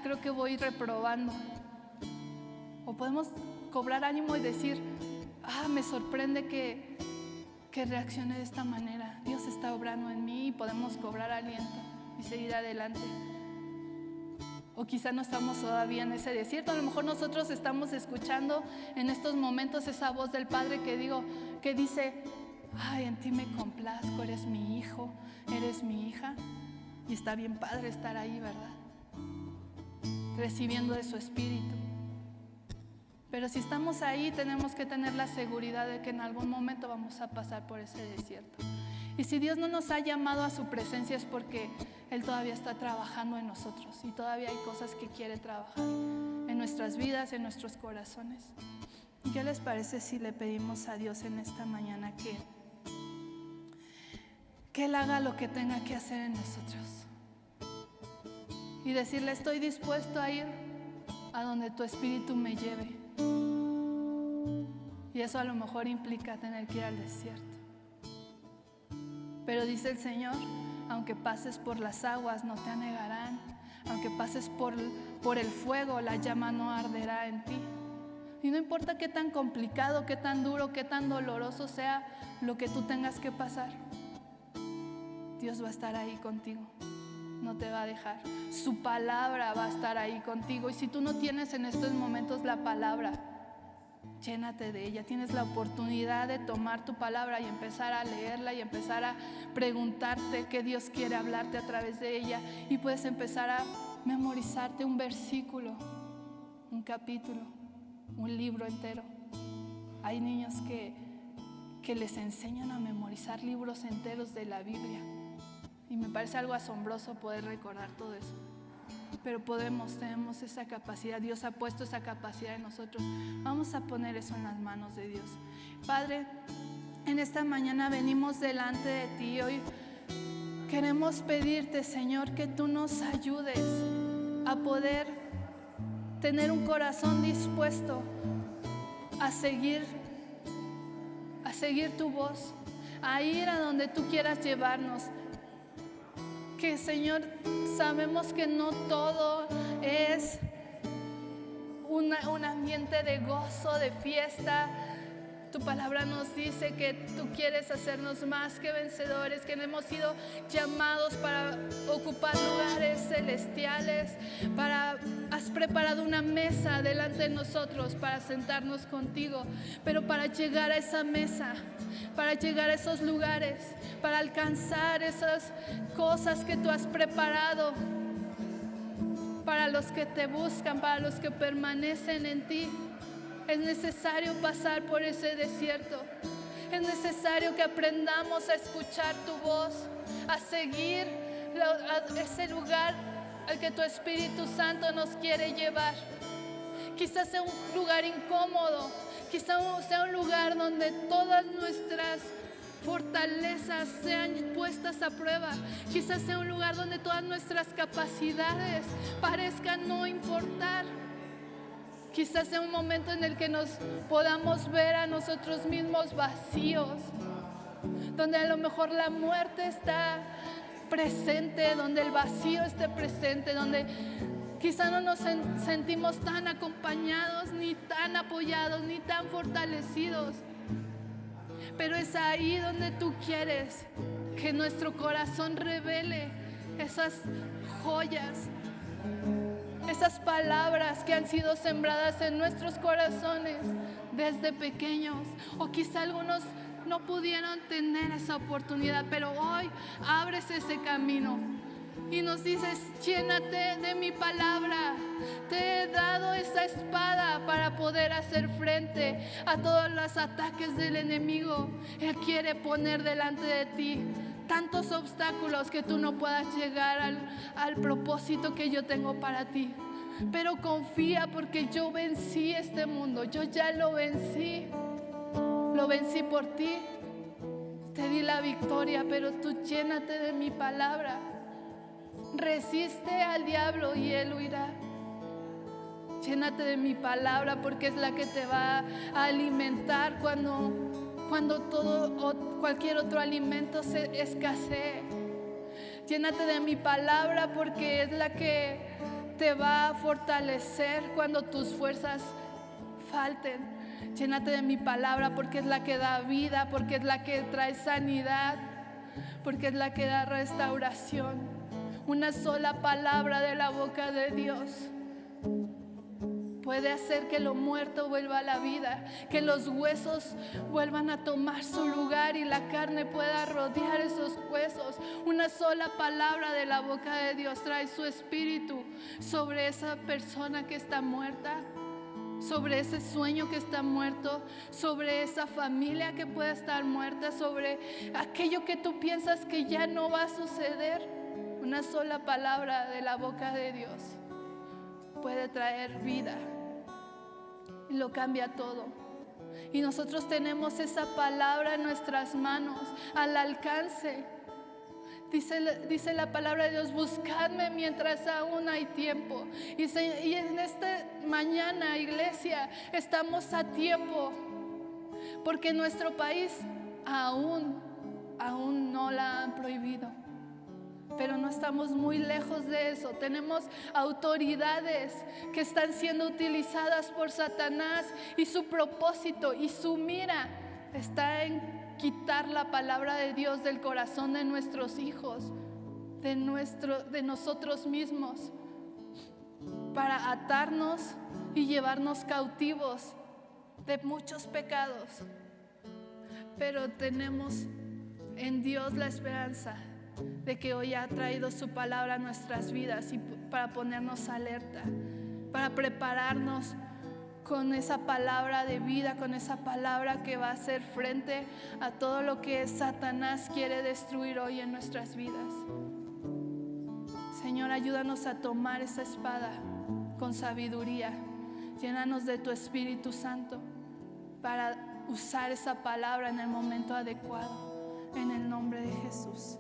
creo que voy reprobando. O podemos cobrar ánimo y decir, me sorprende que reaccione de esta manera. Dios está obrando en mí, y podemos cobrar aliento y seguir adelante. O quizá no estamos todavía en ese desierto. A lo mejor nosotros estamos escuchando en estos momentos esa voz del Padre que dice, en ti me complazco, eres mi hijo, eres mi hija. Y está bien padre estar ahí, ¿verdad? Recibiendo de su espíritu. Pero si estamos ahí, tenemos que tener la seguridad de que en algún momento vamos a pasar por ese desierto. Y si Dios no nos ha llamado a su presencia es porque Él todavía está trabajando en nosotros y todavía hay cosas que quiere trabajar en nuestras vidas, en nuestros corazones. ¿Qué les parece si le pedimos a Dios en esta mañana que Él haga lo que tenga que hacer en nosotros? Y decirle, estoy dispuesto a ir a donde tu espíritu me lleve. Y eso a lo mejor implica tener que ir al desierto. Pero dice el Señor, aunque pases por las aguas no te anegarán, aunque pases por el fuego, la llama no arderá en ti. Y no importa qué tan complicado, qué tan duro, qué tan doloroso sea lo que tú tengas que pasar, Dios va a estar ahí contigo, no te va a dejar. Su palabra va a estar ahí contigo. Y si tú no tienes en estos momentos la palabra, llénate de ella. Tienes la oportunidad de tomar tu palabra y empezar a leerla y empezar a preguntarte qué Dios quiere hablarte a través de ella. Y puedes empezar a memorizarte un versículo, un capítulo, un libro entero. Hay niños que les enseñan a memorizar libros enteros de la Biblia. Y me parece algo asombroso poder recordar todo eso. Pero tenemos esa capacidad. Dios ha puesto esa capacidad en nosotros. Vamos a poner eso en las manos de Dios. Padre, en esta mañana venimos delante de ti. Hoy queremos pedirte, Señor, que tú nos ayudes a poder tener un corazón dispuesto a seguir tu voz, a ir a donde tú quieras llevarnos. Que, Señor, sabemos que no todo es un ambiente de gozo, de fiesta. Tu palabra nos dice que tú quieres hacernos más que vencedores, que hemos sido llamados para ocupar lugares celestiales, has preparado una mesa delante de nosotros para sentarnos contigo. Pero para llegar a esa mesa, para llegar a esos lugares, para alcanzar esas cosas que tú has preparado para los que te buscan, para los que permanecen en ti, es necesario pasar por ese desierto. Es necesario que aprendamos a escuchar tu voz, a seguir a ese lugar al que tu Espíritu Santo nos quiere llevar. Quizás sea un lugar incómodo, quizás sea un lugar donde todas nuestras fortalezas sean puestas a prueba. Quizás sea un lugar donde todas nuestras capacidades parezcan no importar. Quizás sea un momento en el que nos podamos ver a nosotros mismos vacíos, donde a lo mejor la muerte está presente, donde el vacío esté presente, donde quizás no nos sentimos tan acompañados, ni tan apoyados, ni tan fortalecidos. Pero es ahí donde tú quieres que nuestro corazón revele esas joyas, esas palabras que han sido sembradas en nuestros corazones desde pequeños. O quizá algunos no pudieron tener esa oportunidad, pero hoy abres ese camino. Y nos dices, llénate de mi palabra. Te he dado esa espada para poder hacer frente a todos los ataques del enemigo. Él quiere poner delante de ti tantos obstáculos que tú no puedas llegar al propósito que yo tengo para ti. Pero confía, porque yo vencí este mundo. Yo ya lo vencí. Lo vencí por ti. Te di la victoria, pero tú llénate de mi palabra. Resiste al diablo y él huirá. Llénate de mi palabra, porque es la que te va a alimentar cuando todo o cualquier otro alimento se escasee. Llénate de mi palabra, porque es la que te va a fortalecer cuando tus fuerzas falten. Llénate de mi palabra, porque es la que da vida, porque es la que trae sanidad, porque es la que da restauración. Una sola palabra de la boca de Dios puede hacer que lo muerto vuelva a la vida, que los huesos vuelvan a tomar su lugar y la carne pueda rodear esos huesos. Una sola palabra de la boca de Dios trae su espíritu sobre esa persona que está muerta, sobre ese sueño que está muerto, sobre esa familia que puede estar muerta, sobre aquello que tú piensas que ya no va a suceder. Una sola palabra de la boca de Dios puede traer vida y lo cambia todo. Y nosotros tenemos esa palabra en nuestras manos, al alcance. Dice la palabra de Dios, buscadme mientras aún hay tiempo. Y en esta mañana, iglesia, estamos a tiempo, porque en nuestro país aún no la han prohibido. Pero no estamos muy lejos de eso. Tenemos autoridades que están siendo utilizadas por Satanás, y su propósito y su mira está en quitar la palabra de Dios del corazón de nuestros hijos, de nosotros mismos, para atarnos y llevarnos cautivos de muchos pecados. Pero tenemos en Dios la esperanza de que hoy ha traído su palabra a nuestras vidas, y para ponernos alerta, para prepararnos con esa palabra de vida, con esa palabra que va a hacer frente a todo lo que Satanás quiere destruir hoy en nuestras vidas. Señor, ayúdanos a tomar esa espada con sabiduría. Llénanos de tu Espíritu Santo para usar esa palabra en el momento adecuado, en el nombre de Jesús.